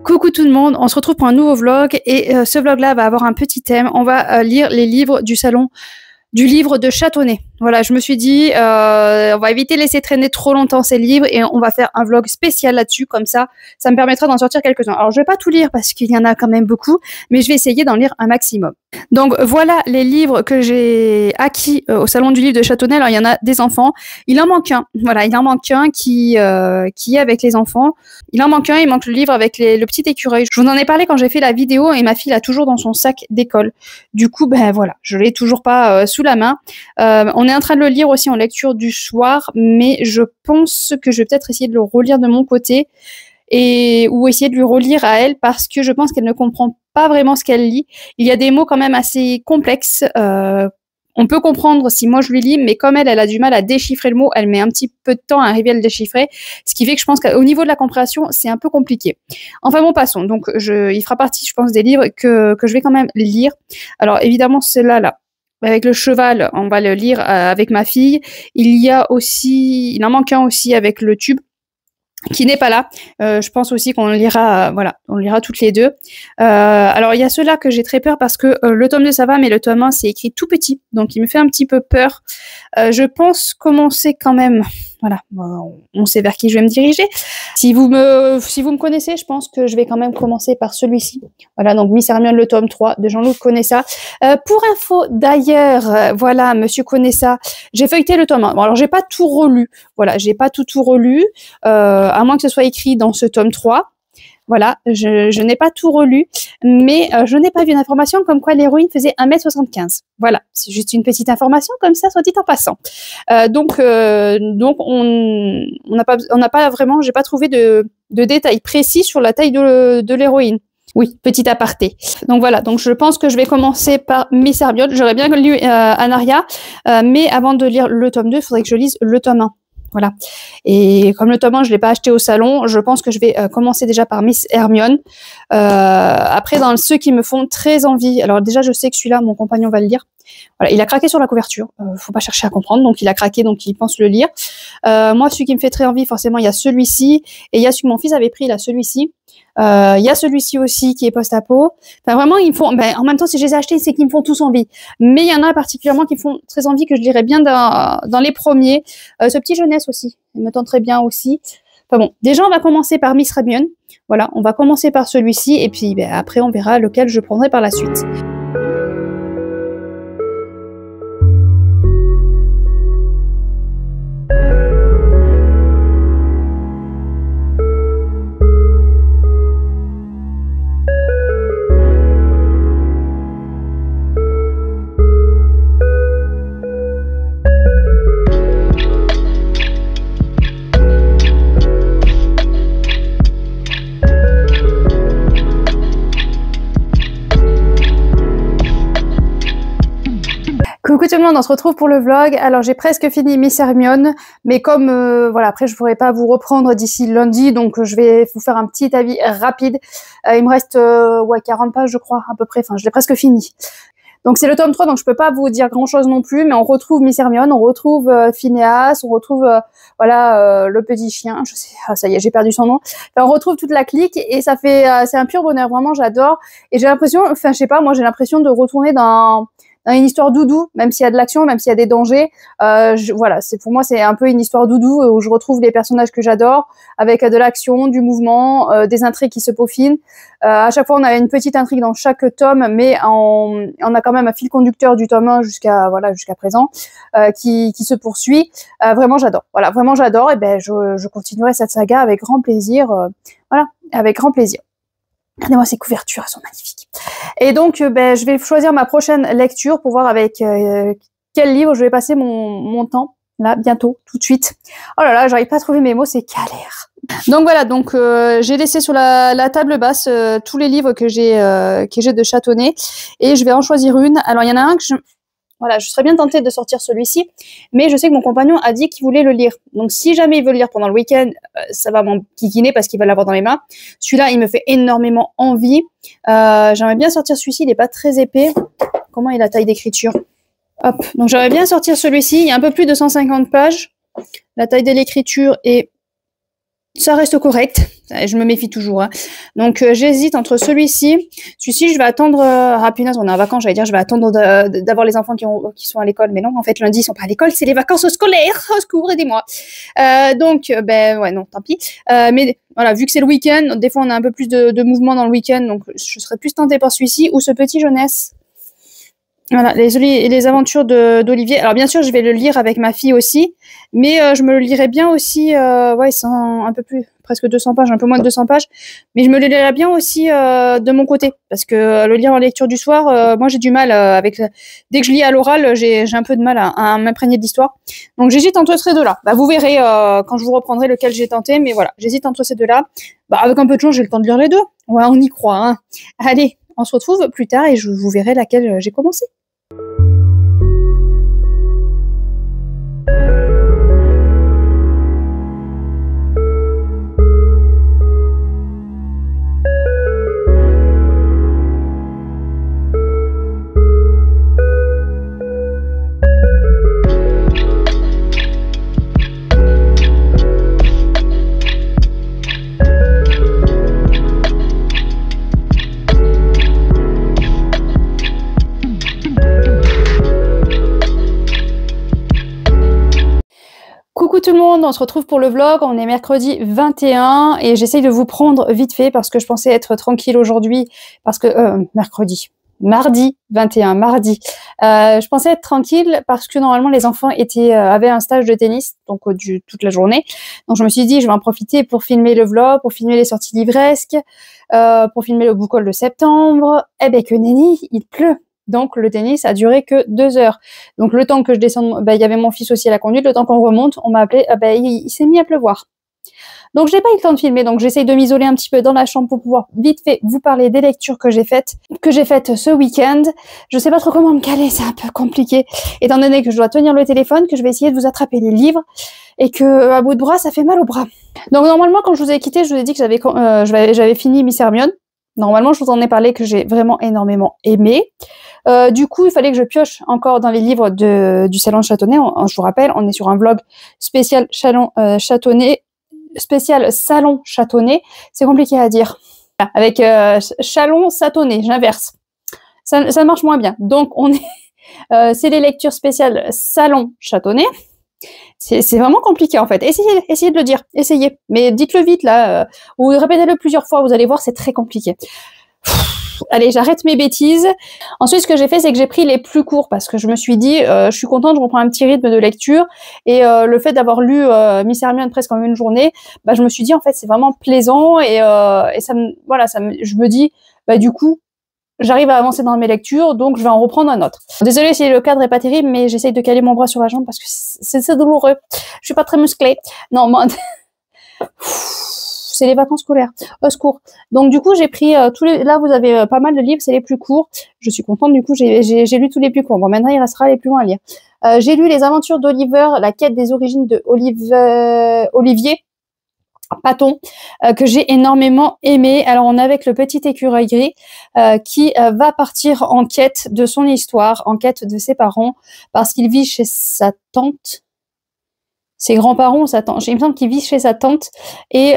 Coucou tout le monde, on se retrouve pour un nouveau vlog et ce vlog-là va avoir un petit thème. On va lire les livres du salon du livre de Châtenay. Voilà, je me suis dit, on va éviter de laisser traîner trop longtemps ces livres et on va faire un vlog spécial là-dessus, comme ça me permettra d'en sortir quelques-uns. Alors, je vais pas tout lire parce qu'il y en a quand même beaucoup, mais je vais essayer d'en lire un maximum. Donc, voilà les livres que j'ai acquis au salon du livre de Châtenay. Alors, il y en a des enfants. Il en manque un. Voilà, il en manque un qui est avec les enfants. Il en manque un, il manque le livre avec le petit écureuil. Je vous en ai parlé quand j'ai fait la vidéo et ma fille l'a toujours dans son sac d'école. Du coup, ben voilà, je l'ai toujours pas sous la main. On est en train de le lire aussi en lecture du soir, mais je pense que je vais peut-être essayer de le relire de mon côté ou essayer de lui relire à elle parce que je pense qu'elle ne comprend pas vraiment ce qu'elle lit. Il y a des mots quand même assez complexes. On peut comprendre si moi je lui lis, mais comme elle a du mal à déchiffrer le mot, elle met un petit peu de temps à arriver à le déchiffrer, ce qui fait que je pense qu'au niveau de la compréhension, c'est un peu compliqué. Enfin bon, passons. Donc, il fera partie, je pense, des livres que je vais quand même lire. Alors, évidemment, celui-là, avec le cheval, on va le lire avec ma fille. Il en manque un aussi avec le tube, qui n'est pas là. Je pense aussi qu'on lira, on lira toutes les deux. Alors, il y a ceux-là que j'ai très peur parce que le tome 2, ça va, mais le tome 1, c'est écrit tout petit. Donc, il me fait un petit peu peur. Je pense commencer quand même. Voilà, on sait vers qui je vais me diriger. Si vous me connaissez, je pense que je vais quand même commencer par celui-ci. Voilà, donc Miss Hermione, le tome 3 de Jean-Luc Conessa. Pour info, d'ailleurs, voilà, monsieur Conessa, j'ai feuilleté le tome 1. Bon, alors, j'ai pas tout relu. Voilà, j'ai pas tout relu, à moins que ce soit écrit dans ce tome 3. Voilà, je n'ai pas tout relu, mais je n'ai pas vu une information comme quoi l'héroïne faisait 1m75. Voilà, c'est juste une petite information comme ça, soit dit en passant. Donc on n'a pas vraiment, j'ai pas trouvé de détails précis sur la taille de l'héroïne. Oui, petit aparté. Donc voilà, donc je pense que je vais commencer par Miss Hermione. J'aurais bien lu Anaria, mais avant de lire le tome 2, il faudrait que je lise le tome 1. Voilà. Et comme le tome 1, je l'ai pas acheté au salon, je pense que je vais commencer déjà par Miss Hermione. Après, dans ceux qui me font très envie, alors déjà, je sais que celui-là, mon compagnon va le lire. Voilà, il a craqué sur la couverture. Faut pas chercher à comprendre. Donc, il a craqué, donc il pense le lire. Moi, celui qui me fait très envie, forcément, il y a celui-ci. Et il y a celui que mon fils avait pris, là, celui-ci. Il y a celui-ci aussi qui est post-apo. Enfin, vraiment, ils me font, en même temps, si je les ai achetés, c'est qu'ils me font tous envie. Mais il y en a particulièrement qui me font très envie, que je lirais bien dans les premiers. Ce petit jeunesse aussi, il me tente très bien aussi. Enfin bon, déjà, on va commencer par Miss Hermione. Voilà, on va commencer par celui-ci. Et puis, après, on verra lequel je prendrai par la suite. Coucou tout le monde, on se retrouve pour le vlog. Alors j'ai presque fini Miss Hermione, mais comme voilà, après je pourrais pas vous reprendre d'ici lundi, donc je vais vous faire un petit avis rapide. Il me reste 40 pages je crois à peu près, enfin je l'ai presque fini. Donc c'est le tome 3, donc je peux pas vous dire grand chose non plus, mais on retrouve Miss Hermione, on retrouve Phineas, on retrouve le petit chien, je sais, ça y est, j'ai perdu son nom. Enfin, on retrouve toute la clique et ça fait c'est un pur bonheur, vraiment j'adore. Et j'ai l'impression, enfin je sais pas, moi j'ai l'impression de retourner dans une histoire doudou, même s'il y a de l'action, même s'il y a des dangers. Voilà, pour moi c'est un peu une histoire doudou où je retrouve les personnages que j'adore, avec de l'action, du mouvement, des intrigues qui se peaufinent. À chaque fois on a une petite intrigue dans chaque tome, mais on a quand même un fil conducteur du tome 1 jusqu'à présent qui se poursuit. Vraiment j'adore. Voilà, vraiment j'adore. Et je continuerai cette saga avec grand plaisir. Voilà, avec grand plaisir. Regardez-moi ces couvertures, elles sont magnifiques. Et donc, je vais choisir ma prochaine lecture pour voir avec quel livre je vais passer mon temps, là, bientôt, tout de suite. Oh là là, j'arrive pas à trouver mes mots, c'est galère. Donc voilà, donc j'ai laissé sur la table basse tous les livres que j'ai de Châtenay, et je vais en choisir une. Alors, il y en a un que voilà, je serais bien tentée de sortir celui-ci, mais je sais que mon compagnon a dit qu'il voulait le lire. Donc, si jamais il veut le lire pendant le week-end, ça va m'enquiquiner parce qu'il va l'avoir dans les mains. Celui-là, il me fait énormément envie. J'aimerais bien sortir celui-ci, il n'est pas très épais. Comment est la taille d'écriture? Hop, donc j'aimerais bien sortir celui-ci. Il y a un peu plus de 150 pages. La taille de l'écriture est Ça reste correct. Je me méfie toujours. Hein. Donc, j'hésite entre celui-ci. Celui-ci, je vais attendre... punaise, on est en vacances, j'allais dire, je vais attendre d'avoir les enfants qui sont à l'école. Mais non, en fait, lundi, ils sont pas à l'école, c'est les vacances scolaires. Au secours, aidez-moi. Donc, ouais, non, tant pis. Mais voilà, vu que c'est le week-end, des fois, on a un peu plus de mouvement dans le week-end. Donc, je serais plus tentée par celui-ci ou ce petit jeunesse. Voilà, les aventures d'Olivier. Alors bien sûr, je vais le lire avec ma fille aussi, mais je me le lirai bien aussi, ouais, c'est un peu plus, presque 200 pages, un peu moins de 200 pages, mais je me le lirai bien aussi de mon côté, parce que le lire en lecture du soir, moi j'ai du mal dès que je lis à l'oral, j'ai un peu de mal à m'imprégner de l'histoire. Donc j'hésite entre ces deux-là. Bah, vous verrez quand je vous reprendrai lequel j'ai tenté, mais voilà, j'hésite entre ces deux-là. Bah, avec un peu de chance, j'ai le temps de lire les deux. Ouais, on y croit. Hein. Allez, on se retrouve plus tard et je vous verrai laquelle j'ai commencé. Coucou tout le monde, on se retrouve pour le vlog, on est mercredi 21 et j'essaye de vous prendre vite fait parce que je pensais être tranquille aujourd'hui, parce que mardi 21, mardi. Je pensais être tranquille parce que normalement les enfants avaient un stage de tennis, donc toute la journée. Donc je me suis dit je vais en profiter pour filmer le vlog, pour filmer les sorties livresques, pour filmer le book haul de septembre. Eh ben que nenni, il pleut. Donc, le tennis a duré que 2 heures. Donc, le temps que je descende, il y avait mon fils aussi à la conduite. Le temps qu'on remonte, on m'a appelé, il s'est mis à pleuvoir. Donc, j'ai pas eu le temps de filmer. Donc, j'essaye de m'isoler un petit peu dans la chambre pour pouvoir vite fait vous parler des lectures que j'ai faites ce week-end. Je sais pas trop comment me caler, c'est un peu compliqué. Étant donné que je dois tenir le téléphone, que je vais essayer de vous attraper les livres et que, à bout de bras, ça fait mal au bras. Donc, normalement, quand je vous ai quitté, je vous ai dit que j'avais fini Miss Hermione. Normalement, je vous en ai parlé que j'ai vraiment énormément aimé. Du coup, il fallait que je pioche encore dans les livres du Salon Châtonnet. Je vous rappelle, on est sur un vlog spécial Châtonnet, spécial Salon Châtonnet. C'est compliqué à dire. Avec Chalon Châtonnet, j'inverse. Ça marche moins bien. Donc, c'est les lectures spéciales Salon Châtonnet. C'est vraiment compliqué en fait. Essayez de le dire, essayez. Mais dites-le vite là, ou répétez-le plusieurs fois, vous allez voir, c'est très compliqué. Allez, j'arrête mes bêtises. Ensuite, ce que j'ai fait, c'est que j'ai pris les plus courts parce que je me suis dit, je suis contente, je reprends un petit rythme de lecture. Et le fait d'avoir lu Miss Hermione presque en une journée, je me suis dit, en fait, c'est vraiment plaisant. Et je me dis, du coup, j'arrive à avancer dans mes lectures, donc je vais en reprendre un autre. Désolée si le cadre est pas terrible, mais j'essaye de caler mon bras sur la jambe parce que c'est douloureux. Je suis pas très musclée. Non, moi... c'est les vacances scolaires. Au secours. Donc du coup, j'ai pris là, vous avez pas mal de livres, c'est les plus courts. Je suis contente, du coup, j'ai lu tous les plus courts. Bon, maintenant, il restera les plus longs à lire. J'ai lu Les Aventures d'Oliver, la quête des origines de Olivier Patton, que j'ai énormément aimé. Alors, on est avec le petit écureuil gris qui va partir en quête de son histoire, en quête de ses parents, parce qu'il vit chez sa tante. Ses grands-parents, il me semble qu'il vit chez sa tante et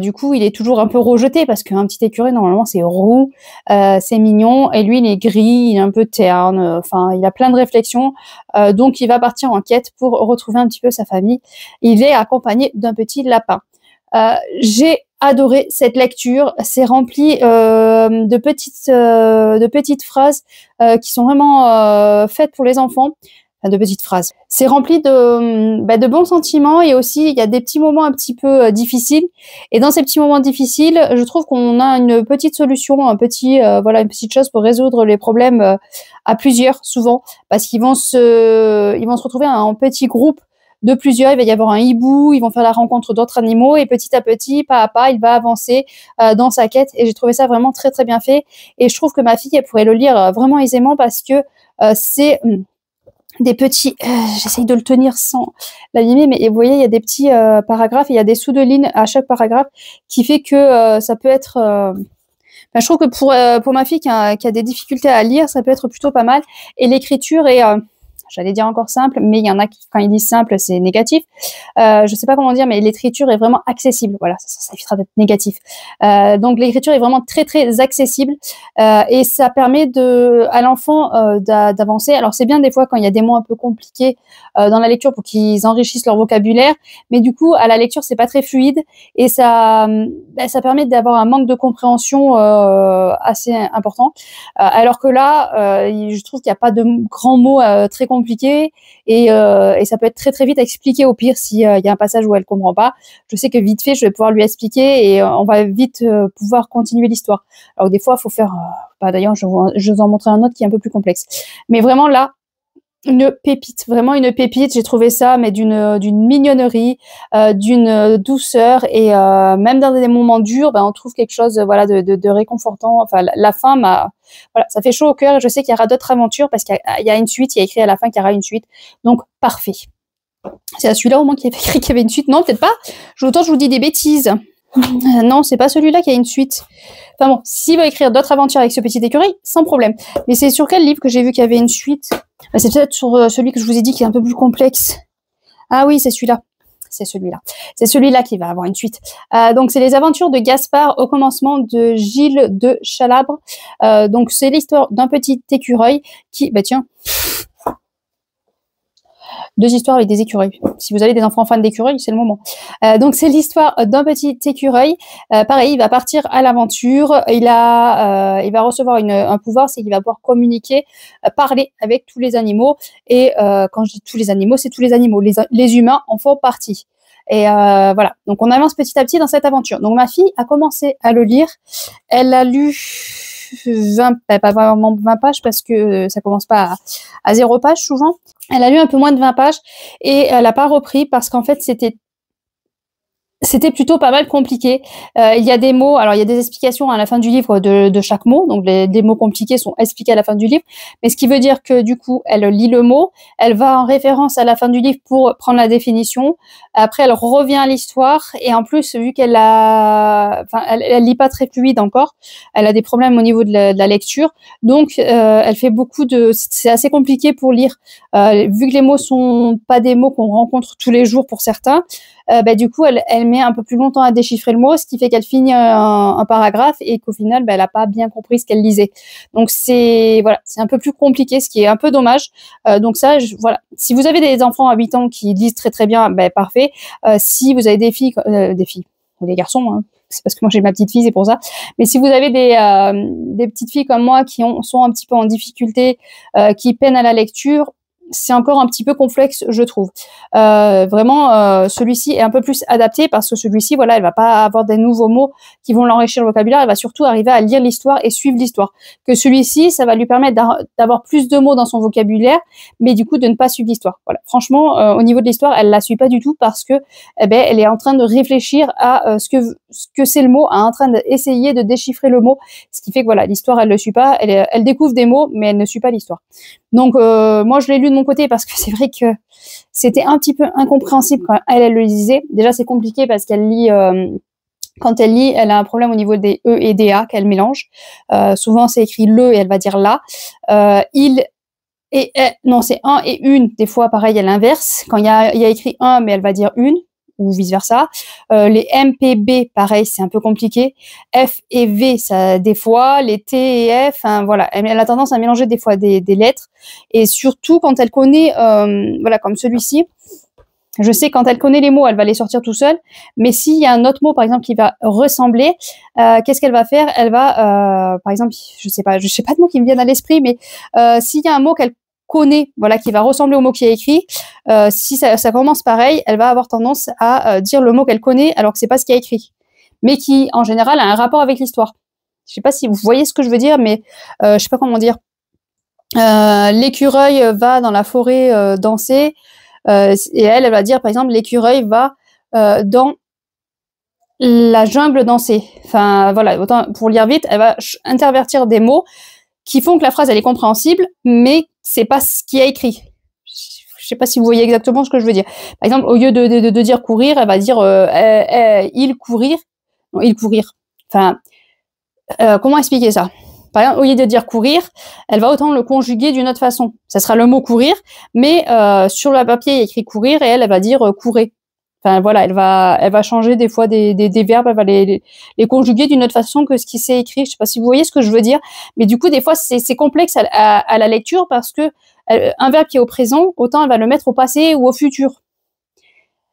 du coup il est toujours un peu rejeté parce qu'un petit écureuil normalement c'est roux, c'est mignon et lui il est gris, il est un peu terne, enfin il a plein de réflexions, donc il va partir en quête pour retrouver un petit peu sa famille. Il est accompagné d'un petit lapin. J'ai adoré cette lecture, c'est rempli de petites phrases qui sont vraiment faites pour les enfants. De petites phrases. C'est rempli de bons sentiments et aussi il y a des petits moments un petit peu difficiles. Et dans ces petits moments difficiles, je trouve qu'on a une petite solution, une petite chose pour résoudre les problèmes à plusieurs souvent, parce qu'ils vont se retrouver en petit groupe de plusieurs. Il va y avoir un hibou, ils vont faire la rencontre d'autres animaux et petit à petit, pas à pas, il va avancer dans sa quête. Et j'ai trouvé ça vraiment très très bien fait. Et je trouve que ma fille elle pourrait le lire vraiment aisément parce que c'est des petits, j'essaye de le tenir sans l'abîmer, mais vous voyez, il y a des petits paragraphes, il y a des sous de lignes à chaque paragraphe qui fait que ça peut être... je trouve que pour ma fille qui a des difficultés à lire, ça peut être plutôt pas mal. Et l'écriture est j'allais dire encore simple, mais il y en a qui, quand ils disent simple, c'est négatif. Je sais pas comment dire, mais l'écriture est vraiment accessible. Voilà, ça évitera d'être négatif. Donc l'écriture est vraiment très très accessible et ça permet à l'enfant d'avancer. Alors c'est bien des fois quand il y a des mots un peu compliqués dans la lecture pour qu'ils enrichissent leur vocabulaire, mais du coup à la lecture c'est pas très fluide et ça permet d'avoir un manque de compréhension assez important. Alors que là, je trouve qu'il n'y a pas de grands mots très compliqués et ça peut être très très vite expliqué au pire s'il y a un passage où elle comprend pas. Je sais que vite fait, je vais pouvoir lui expliquer et on va vite pouvoir continuer l'histoire. Alors des fois, il faut faire... d'ailleurs, je vous en montrer un autre qui est un peu plus complexe. Mais vraiment là, une pépite, vraiment une pépite. J'ai trouvé ça, mais d'une mignonnerie, d'une douceur et même dans des moments durs, on trouve quelque chose, voilà, de réconfortant. Enfin, la fin voilà, ça fait chaud au cœur. Et je sais qu'il y aura d'autres aventures parce qu'il y a une suite. Il y a écrit à la fin qu'il y aura une suite. Donc parfait. C'est à celui-là au moins qui avait écrit qu'il y avait une suite. Non, peut-être pas. Autant je vous dis des bêtises. Non, c'est pas celui-là qui a une suite. Enfin bon, s'il veut écrire d'autres aventures avec ce petit écureuil, sans problème. Mais c'est sur quel livre que j'ai vu qu'il y avait une suite? C'est peut-être sur celui que je vous ai dit qui est un peu plus complexe. Ah oui, c'est celui-là. C'est celui-là. C'est celui-là qui va avoir une suite. Donc, c'est les aventures de Gaspard au commencement de Gilles de Chalabre. Donc, c'est l'histoire d'un petit écureuil qui... tiens... Deux histoires avec des écureuils. Si vous avez des enfants fans d'écureuils, c'est le moment. Donc, c'est l'histoire d'un petit écureuil. Pareil, il va partir à l'aventure. Il va recevoir un pouvoir, c'est qu'il va pouvoir communiquer, parler avec tous les animaux. Et quand je dis tous les animaux, c'est tous les animaux. Les humains en font partie. Et voilà. Donc, on avance petit à petit dans cette aventure. Donc, ma fille a commencé à le lire. Elle a lu 20, pas vraiment 20 pages parce que ça commence pas à 0 page souvent. Elle a lu un peu moins de 20 pages et elle n'a pas repris parce qu'en fait, c'était plutôt pas mal compliqué. Il y a des mots, alors il y a des explications à la fin du livre de chaque mot, donc les mots compliqués sont expliqués à la fin du livre, mais ce qui veut dire que du coup, elle lit le mot, elle va en référence à la fin du livre pour prendre la définition, après elle revient à l'histoire, et en plus, vu qu'elle elle lit pas très fluide encore, elle a des problèmes au niveau de la lecture, donc elle fait c'est assez compliqué pour lire, vu que les mots sont pas des mots qu'on rencontre tous les jours pour certains, du coup, elle met un peu plus longtemps à déchiffrer le mot, ce qui fait qu'elle finit un paragraphe et qu'au final, elle n'a pas bien compris ce qu'elle lisait. Donc, c'est un peu plus compliqué, ce qui est un peu dommage. Donc ça, voilà. Si vous avez des enfants à 8 ans qui lisent très très bien, parfait. Si vous avez des filles ou des garçons, hein, c'est parce que moi j'ai ma petite fille, c'est pour ça. Mais si vous avez des petites filles comme moi qui sont un petit peu en difficulté, qui peinent à la lecture, c'est encore un petit peu complexe, je trouve. Vraiment, celui-ci est un peu plus adapté parce que celui-ci, voilà, elle va pas avoir des nouveaux mots qui vont l'enrichir le vocabulaire. Elle va surtout arriver à lire l'histoire et suivre l'histoire. Que celui-ci, ça va lui permettre d'avoir plus de mots dans son vocabulaire, mais du coup de ne pas suivre l'histoire. Voilà. Franchement, au niveau de l'histoire, elle la suit pas du tout parce que, elle est en train de réfléchir à ce que c'est le mot, en train d'essayer de déchiffrer le mot, ce qui fait que voilà, l'histoire, elle le suit pas. Elle découvre des mots, mais elle ne suit pas l'histoire. Donc moi, je l'ai lu de mon côté parce que c'est vrai que c'était un petit peu incompréhensible quand elle le lisait. Déjà, c'est compliqué parce qu'elle lit, quand elle lit, elle a un problème au niveau des E et des A qu'elle mélange. Souvent, c'est écrit le et elle va dire la. Il et non, c'est un et une. Des fois, pareil, elle inverse. Quand il y a écrit un, mais elle va dire une, ou vice-versa. Les MPB, pareil, c'est un peu compliqué. F et V, ça, des fois, les T et F, hein, voilà, elle a tendance à mélanger des fois des lettres. Et surtout, quand elle connaît, voilà, comme celui-ci, je sais quand elle connaît les mots, elle va les sortir tout seule. Mais s'il y a un autre mot, par exemple, qui va ressembler, qu'est-ce qu'elle va faire? Elle va, par exemple, je sais pas de mots qui me viennent à l'esprit, mais s'il y a un mot qu'elle connaît, voilà, qui va ressembler au mot qui est écrit, si ça commence pareil, elle va avoir tendance à dire le mot qu'elle connaît alors que c'est pas ce qui est écrit, mais qui en général a un rapport avec l'histoire. Je sais pas si vous voyez ce que je veux dire, mais je sais pas comment dire. L'écureuil va dans la forêt danser, et elle va dire par exemple l'écureuil va dans la jungle danser. Enfin voilà, autant pour lire vite, elle va intervertir des mots qui font que la phrase elle est compréhensible, mais c'est pas ce qui est écrit. Je sais pas si vous voyez exactement ce que je veux dire. Par exemple, au lieu de dire courir, elle va dire il courir. Non, il courir. Enfin, comment expliquer ça? Par exemple, au lieu de dire courir, elle va autant le conjuguer d'une autre façon. Ça sera le mot courir, mais sur le papier, il y a écrit courir et elle va dire courez. Enfin voilà, elle va changer des fois des verbes, elle va les conjuguer d'une autre façon que ce qui s'est écrit. Je sais pas si vous voyez ce que je veux dire, mais du coup des fois c'est complexe à la lecture parce que un verbe qui est au présent, autant elle va le mettre au passé ou au futur.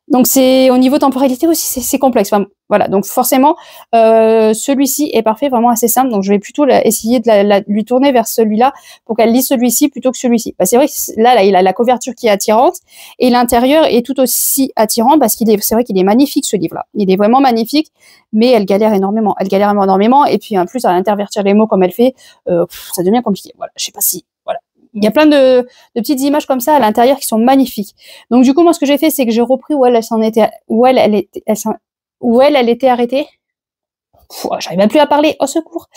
Donc c'est au niveau temporalité aussi c'est complexe. Enfin, voilà, donc forcément celui-ci est parfait, vraiment assez simple. Donc je vais plutôt essayer de lui tourner vers celui-là pour qu'elle lise celui-ci plutôt que celui-ci. Bah, c'est vrai que là il a la couverture qui est attirante et l'intérieur est tout aussi attirant parce c'est vrai qu'il est magnifique ce livre-là. Il est vraiment magnifique, mais elle galère énormément. Elle galère énormément et puis en plus à intervertir les mots comme elle fait, ça devient compliqué. Voilà, je sais pas si voilà. Il y a plein de petites images comme ça à l'intérieur qui sont magnifiques. Donc du coup, moi, ce que j'ai fait, c'est que j'ai repris où elle était arrêtée. J'arrive même plus à parler. Au secours.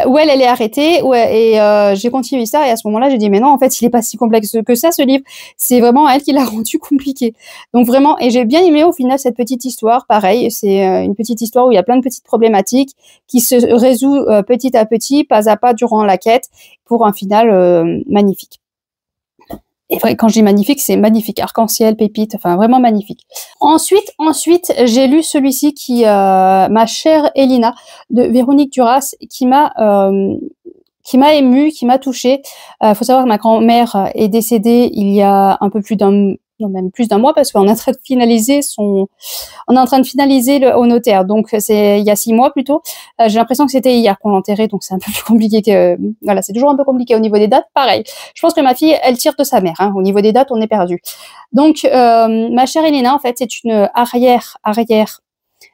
Où elle est arrêtée. J'ai continué l'histoire et à ce moment-là, j'ai dit mais non, en fait, il est pas si complexe que ça, ce livre. C'est vraiment elle qui l'a rendu compliqué. Donc vraiment, et j'ai bien aimé au final cette petite histoire. Pareil, c'est une petite histoire où il y a plein de petites problématiques qui se résout petit à petit, pas à pas durant la quête, pour un final magnifique. Et vrai, quand je dis magnifique, c'est magnifique, arc-en-ciel, pépite, enfin vraiment magnifique. Ensuite, j'ai lu celui-ci qui, ma chère Elina, de Véronique Duras, qui m'a émue, qui m'a touchée. Faut savoir que ma grand-mère est décédée il y a un peu plus même plus d'un mois parce qu'on est en train de finaliser au notaire. Donc c'est il y a 6 mois plutôt. J'ai l'impression que c'était hier qu'on l'enterrait, donc c'est un peu plus compliqué que voilà, c'est toujours un peu compliqué au niveau des dates. Pareil. Je pense que ma fille, elle tire de sa mère. Hein. Au niveau des dates, on est perdu. Donc ma chère Elena, en fait, c'est une arrière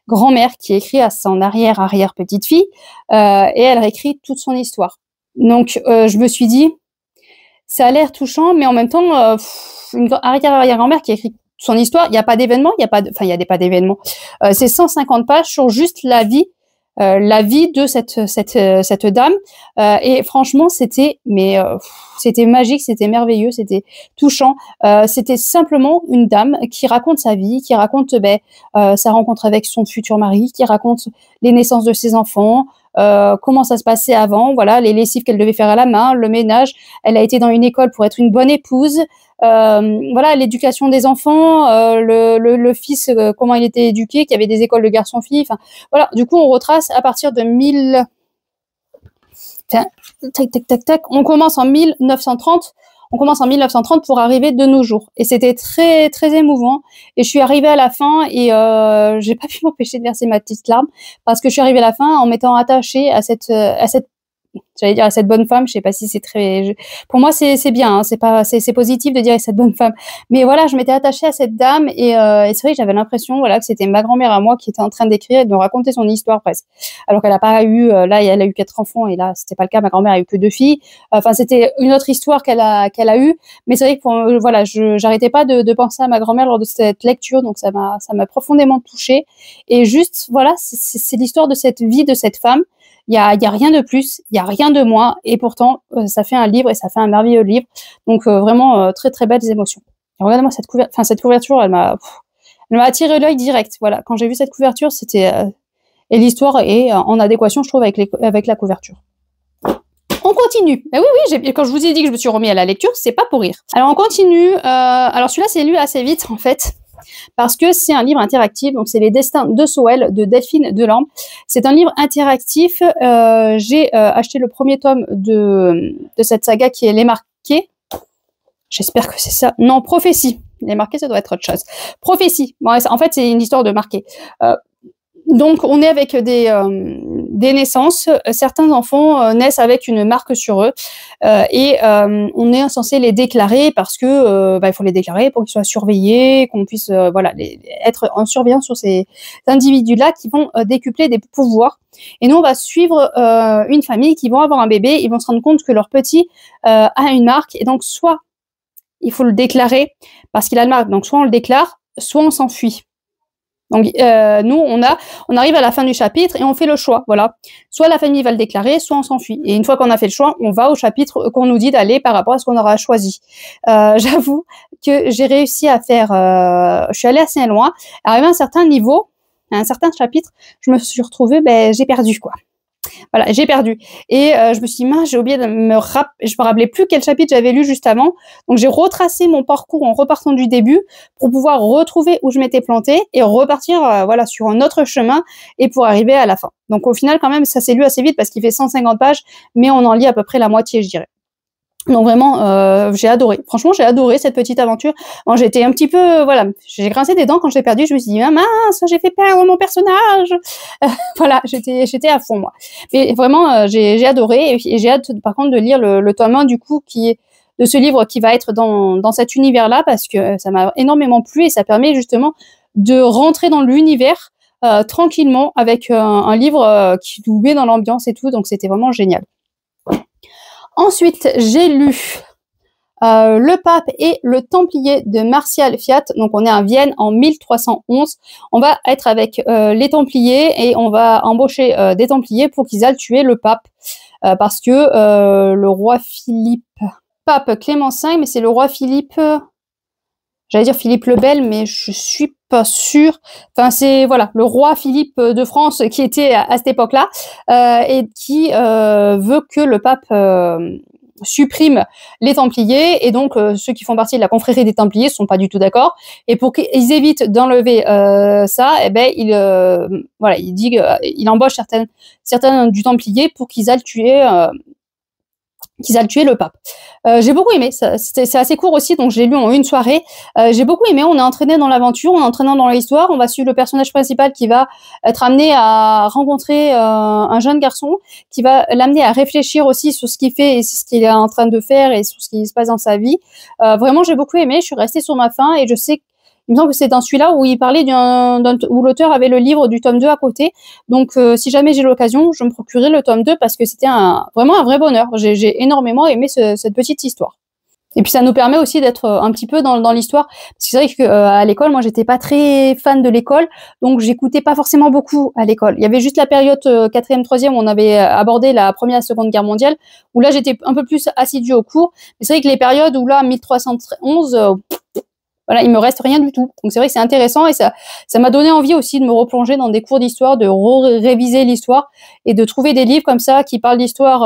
grand-mère qui écrit à son arrière petite fille et elle réécrit toute son histoire. Donc je me suis dit, ça a l'air touchant, mais en même temps, une arrière-grand-mère qui écrit son histoire, il n'y a pas d'événement, il y a pas d'événement. C'est 150 pages sur juste la vie de cette dame. Et franchement, c'était magique, c'était merveilleux, c'était touchant. C'était simplement une dame qui raconte sa vie, qui raconte sa rencontre avec son futur mari, qui raconte les naissances de ses enfants, comment ça se passait avant, voilà, les lessives qu'elle devait faire à la main, le ménage. Elle a été dans une école pour être une bonne épouse. Voilà, l'éducation des enfants, le fils, comment il était éduqué, qu'il y avait des écoles de garçons-filles. Enfin, voilà. Du coup, on retrace à partir de tac. On commence en 1930. On commence en 1930 pour arriver de nos jours. Et c'était très, très émouvant. Et je suis arrivée à la fin et j'ai pas pu m'empêcher de verser ma petite larme parce que je suis arrivée à la fin en m'étant attachée à cette bonne femme. Je sais pas si c'est très, pour moi c'est bien, hein, c'est positif de dire cette bonne femme. Mais voilà, je m'étais attachée à cette dame et c'est vrai que j'avais l'impression voilà que c'était ma grand-mère à moi qui était en train d'écrire et de me raconter son histoire presque. Alors qu'elle a pas eu là elle a eu 4 enfants et là c'était pas le cas. Ma grand-mère a eu que 2 filles. Enfin c'était une autre histoire qu'elle a eue. Mais c'est vrai que voilà, j'arrêtais pas de penser à ma grand-mère lors de cette lecture, donc ça m'a profondément touchée. Et juste voilà, c'est l'histoire de cette vie de cette femme. Il y a rien de plus, il y a rien de moins, et pourtant ça fait un livre et ça fait un merveilleux livre. Donc vraiment très très belles émotions. Et regardez-moi cette couverture, elle m'a attiré l'œil direct. Voilà, quand j'ai vu cette couverture, c'était et l'histoire est en adéquation, je trouve, avec la couverture. On continue. Oui, quand je vous ai dit que je me suis remis à la lecture, c'est pas pour rire. Alors on continue. Alors celui-là, c'est lu assez vite en fait. Parce que c'est un livre interactif, donc c'est Les Destins de Soël de Delphine Delorme. C'est un livre interactif. J'ai acheté le premier tome de cette saga qui est Les Marqués. J'espère que c'est ça. Non, Prophétie. Les Marqués, ça doit être autre chose. Prophétie. Bon, en fait, c'est une histoire de marqués. Donc, on est avec des naissances. Certains enfants naissent avec une marque sur eux et on est censé les déclarer parce que il faut les déclarer pour qu'ils soient surveillés, qu'on puisse être en surveillance sur ces individus-là qui vont décupler des pouvoirs. Et nous, on va suivre une famille qui vont avoir un bébé. Ils vont se rendre compte que leur petit a une marque et donc soit il faut le déclarer parce qu'il a une marque. Donc soit on le déclare, soit on s'enfuit. Donc nous, on arrive à la fin du chapitre et on fait le choix, voilà. Soit la famille va le déclarer, soit on s'enfuit. Et une fois qu'on a fait le choix, on va au chapitre qu'on nous dit d'aller par rapport à ce qu'on aura choisi. J'avoue que j'ai réussi à faire... je suis allée assez loin. Arrivé à un certain niveau, à un certain chapitre, je me suis retrouvée, j'ai perdu, quoi. Voilà, j'ai perdu et je me suis dit: «Mince, j'ai oublié de je me rappelais plus quel chapitre j'avais lu juste avant». Donc j'ai retracé mon parcours en repartant du début pour pouvoir retrouver où je m'étais plantée et repartir, voilà, sur un autre chemin et pour arriver à la fin. Donc au final, quand même, ça s'est lu assez vite parce qu'il fait 150 pages, mais on en lit à peu près la moitié, je dirais. Donc vraiment, j'ai adoré. Franchement, j'ai adoré cette petite aventure. Bon, j'étais un petit peu, voilà, j'ai grincé des dents quand je l'ai perdu. Je me suis dit: «Ah mince, j'ai fait perdre mon personnage!» Voilà, j'étais à fond, moi. Mais vraiment, j'ai adoré et j'ai hâte, par contre, de lire le tome 1 du coup, qui est de ce livre qui va être dans cet univers-là parce que ça m'a énormément plu et ça permet justement de rentrer dans l'univers, tranquillement avec, un livre, qui nous met dans l'ambiance et tout, donc c'était vraiment génial. Ensuite, j'ai lu Le Pape et le Templier de Martial Fiat. Donc, on est à Vienne en 1311. On va être avec les Templiers et on va embaucher des Templiers pour qu'ils aillent tuer le Pape. Parce que le roi Philippe, Pape Clément V, mais c'est le roi Philippe, j'allais dire Philippe le Bel, mais je suis pas sûre. Enfin, c'est voilà le roi Philippe de France qui était à cette époque-là et qui veut que le pape supprime les Templiers et donc ceux qui font partie de la confrérie des Templiers sont pas du tout d'accord. Et pour qu'ils évitent d'enlever ça, eh ben voilà, il dit qu'il embauche certains du Templier pour qu'ils aillent tuer le pape. J'ai beaucoup aimé, c'est assez court aussi, donc j'ai lu en une soirée. J'ai beaucoup aimé, on est entraîné dans l'aventure, on est entraîné dans l'histoire, on va suivre le personnage principal qui va être amené à rencontrer un jeune garçon, qui va l'amener à réfléchir aussi sur ce qu'il fait et sur ce qu'il est en train de faire et sur ce qui se passe dans sa vie. Vraiment, j'ai beaucoup aimé, je suis restée sur ma faim et je sais que il me semble que c'est dans celui-là où il parlait où l'auteur avait le livre du tome 2 à côté. Donc, si jamais j'ai l'occasion, je me procurerai le tome 2 parce que c'était vraiment un vrai bonheur. J'ai énormément aimé cette petite histoire. Et puis, ça nous permet aussi d'être un petit peu dans l'histoire. Parce que c'est vrai qu'à l'école, moi, j'étais pas très fan de l'école. Donc, j'écoutais pas forcément beaucoup à l'école. Il y avait juste la période 4e, 3e où on avait abordé la Première et la Seconde Guerre mondiale, où là, j'étais un peu plus assidue au cours. Mais c'est vrai que les périodes où là, 1311, voilà, il me reste rien du tout. Donc c'est vrai que c'est intéressant et ça m'a donné envie aussi de me replonger dans des cours d'histoire, de réviser l'histoire et de trouver des livres comme ça qui parlent d'histoire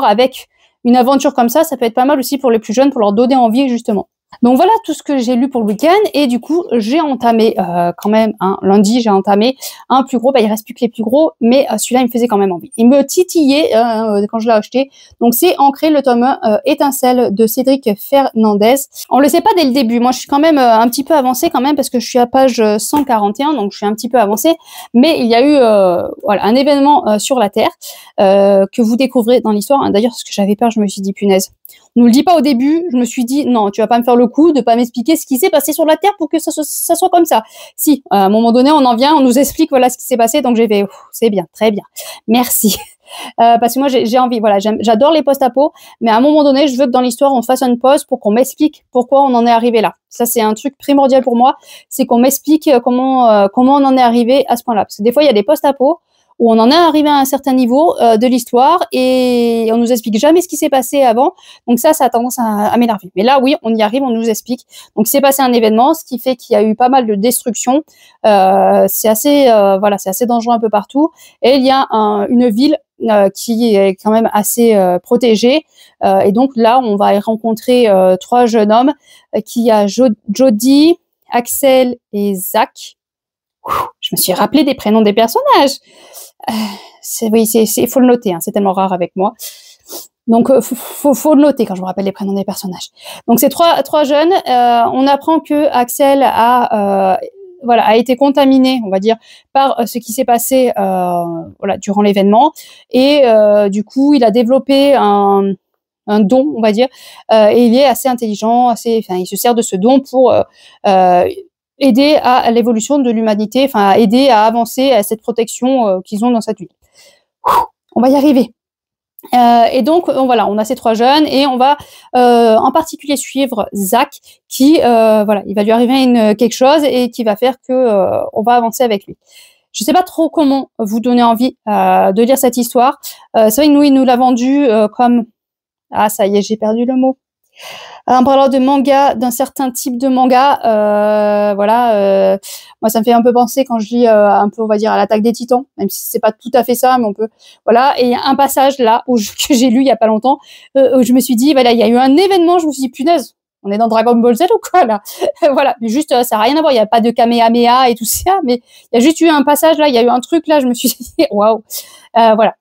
avec une aventure comme ça. Ça peut être pas mal aussi pour les plus jeunes, pour leur donner envie justement. Donc voilà tout ce que j'ai lu pour le week-end et du coup j'ai entamé quand même lundi j'ai entamé un plus gros, il reste plus que les plus gros, mais celui-là il me faisait quand même envie. Il me titillait quand je l'ai acheté. Donc c'est Ancré, le tome 1 Étincelle de Cédric Fernandez. On le sait pas dès le début. Moi je suis quand même un petit peu avancée quand même parce que je suis à page 141, donc je suis un petit peu avancée. Mais il y a eu voilà un événement sur la Terre que vous découvrez dans l'histoire. D'ailleurs ce que j'avais peur, je me suis dit punaise. On nous le dit pas au début, je me suis dit non, tu vas pas me faire le coup de pas m'expliquer ce qui s'est passé sur la Terre pour que ça soit comme ça. Si, à un moment donné, on en vient, on nous explique voilà ce qui s'est passé, donc j'ai fait c'est bien, très bien, merci. Parce que moi j'ai envie, voilà, j'adore les post-apo, mais à un moment donné, je veux que dans l'histoire on fasse une pause pour qu'on m'explique pourquoi on en est arrivé là. Ça c'est un truc primordial pour moi, c'est qu'on m'explique comment on en est arrivé à ce point-là. Parce que des fois il y a des post-apo où on en est arrivé à un certain niveau de l'histoire et on nous explique jamais ce qui s'est passé avant. Donc ça a tendance à m'énerver. Mais là, oui, on y arrive, on nous explique. Donc, c'est passé un événement, ce qui fait qu'il y a eu pas mal de destruction. C'est assez dangereux un peu partout. Et il y a une ville qui est quand même assez protégée. Et donc là, on va y rencontrer 3 jeunes hommes qui y a Jody, Axel et Zach. Je me suis rappelé des prénoms des personnages. Oui, faut le noter, c'est tellement rare avec moi. Donc, faut le noter quand je me rappelle les prénoms des personnages. Donc, ces trois jeunes, on apprend que Axel a été contaminé, on va dire, par ce qui s'est passé durant l'événement. Et du coup, il a développé un don, on va dire, et il est assez intelligent, il se sert de ce don pour aider à l'évolution de l'humanité, aider à avancer à cette protection qu'ils ont dans cette ville. On va y arriver. Et donc, on a ces 3 jeunes et on va en particulier suivre Zach qui, il va lui arriver quelque chose et qui va faire que on va avancer avec lui. Je sais pas trop comment vous donner envie de lire cette histoire. C'est vrai que nous, il nous l'a vendu comme... Ah, ça y est, j'ai perdu le mot. En parlant de manga, d'un certain type de manga, moi ça me fait un peu penser quand je lis un peu, on va dire, à l'Attaque des Titans, même si c'est pas tout à fait ça, mais on peut, voilà. Et il y a un passage là que j'ai lu il y a pas longtemps, où je me suis dit, voilà, il y a eu un événement, je me suis dit, punaise, on est dans Dragon Ball Z ou quoi là? Voilà, mais juste ça n'a rien à voir, il n'y a pas de Kamehameha et tout ça, mais il y a juste eu un passage là, il y a eu un truc là, je me suis dit, waouh. Voilà.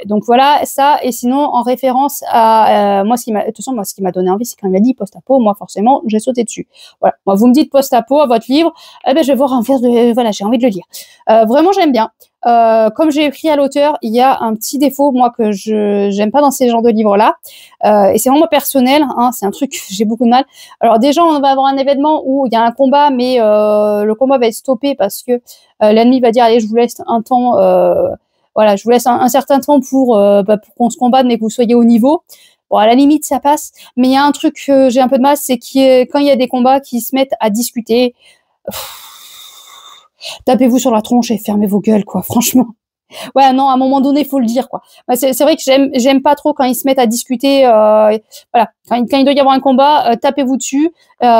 Donc voilà ça. Et sinon, en référence à moi, de toute façon, moi, ce qui m'a donné envie, c'est quand il m'a dit post-apo. Moi, forcément, j'ai sauté dessus. Voilà. Moi, vous me dites post-apo à votre livre, eh ben, je vais voir un verre de. Voilà, j'ai envie de le lire. Vraiment, j'aime bien. Comme j'ai écrit à l'auteur, il y a un petit défaut, moi, que j'aime pas dans ces genres de livres-là. Et c'est vraiment personnel. Hein, c'est un truc que j'ai beaucoup de mal. Alors déjà, on va avoir un événement où il y a un combat, mais le combat va être stoppé parce que l'ennemi va dire, allez, je vous laisse un temps. Voilà, je vous laisse un certain temps pour qu'on se combatte, mais que vous soyez au niveau. Bon, à la limite, ça passe. Mais il y a un truc que j'ai un peu de mal, c'est quand il y a des combats qui se mettent à discuter, tapez-vous sur la tronche et fermez vos gueules, quoi, franchement. Ouais, non, à un moment donné, il faut le dire, quoi. C'est vrai que j'aime pas trop quand ils se mettent à discuter. Voilà, quand il doit y avoir un combat, tapez-vous dessus.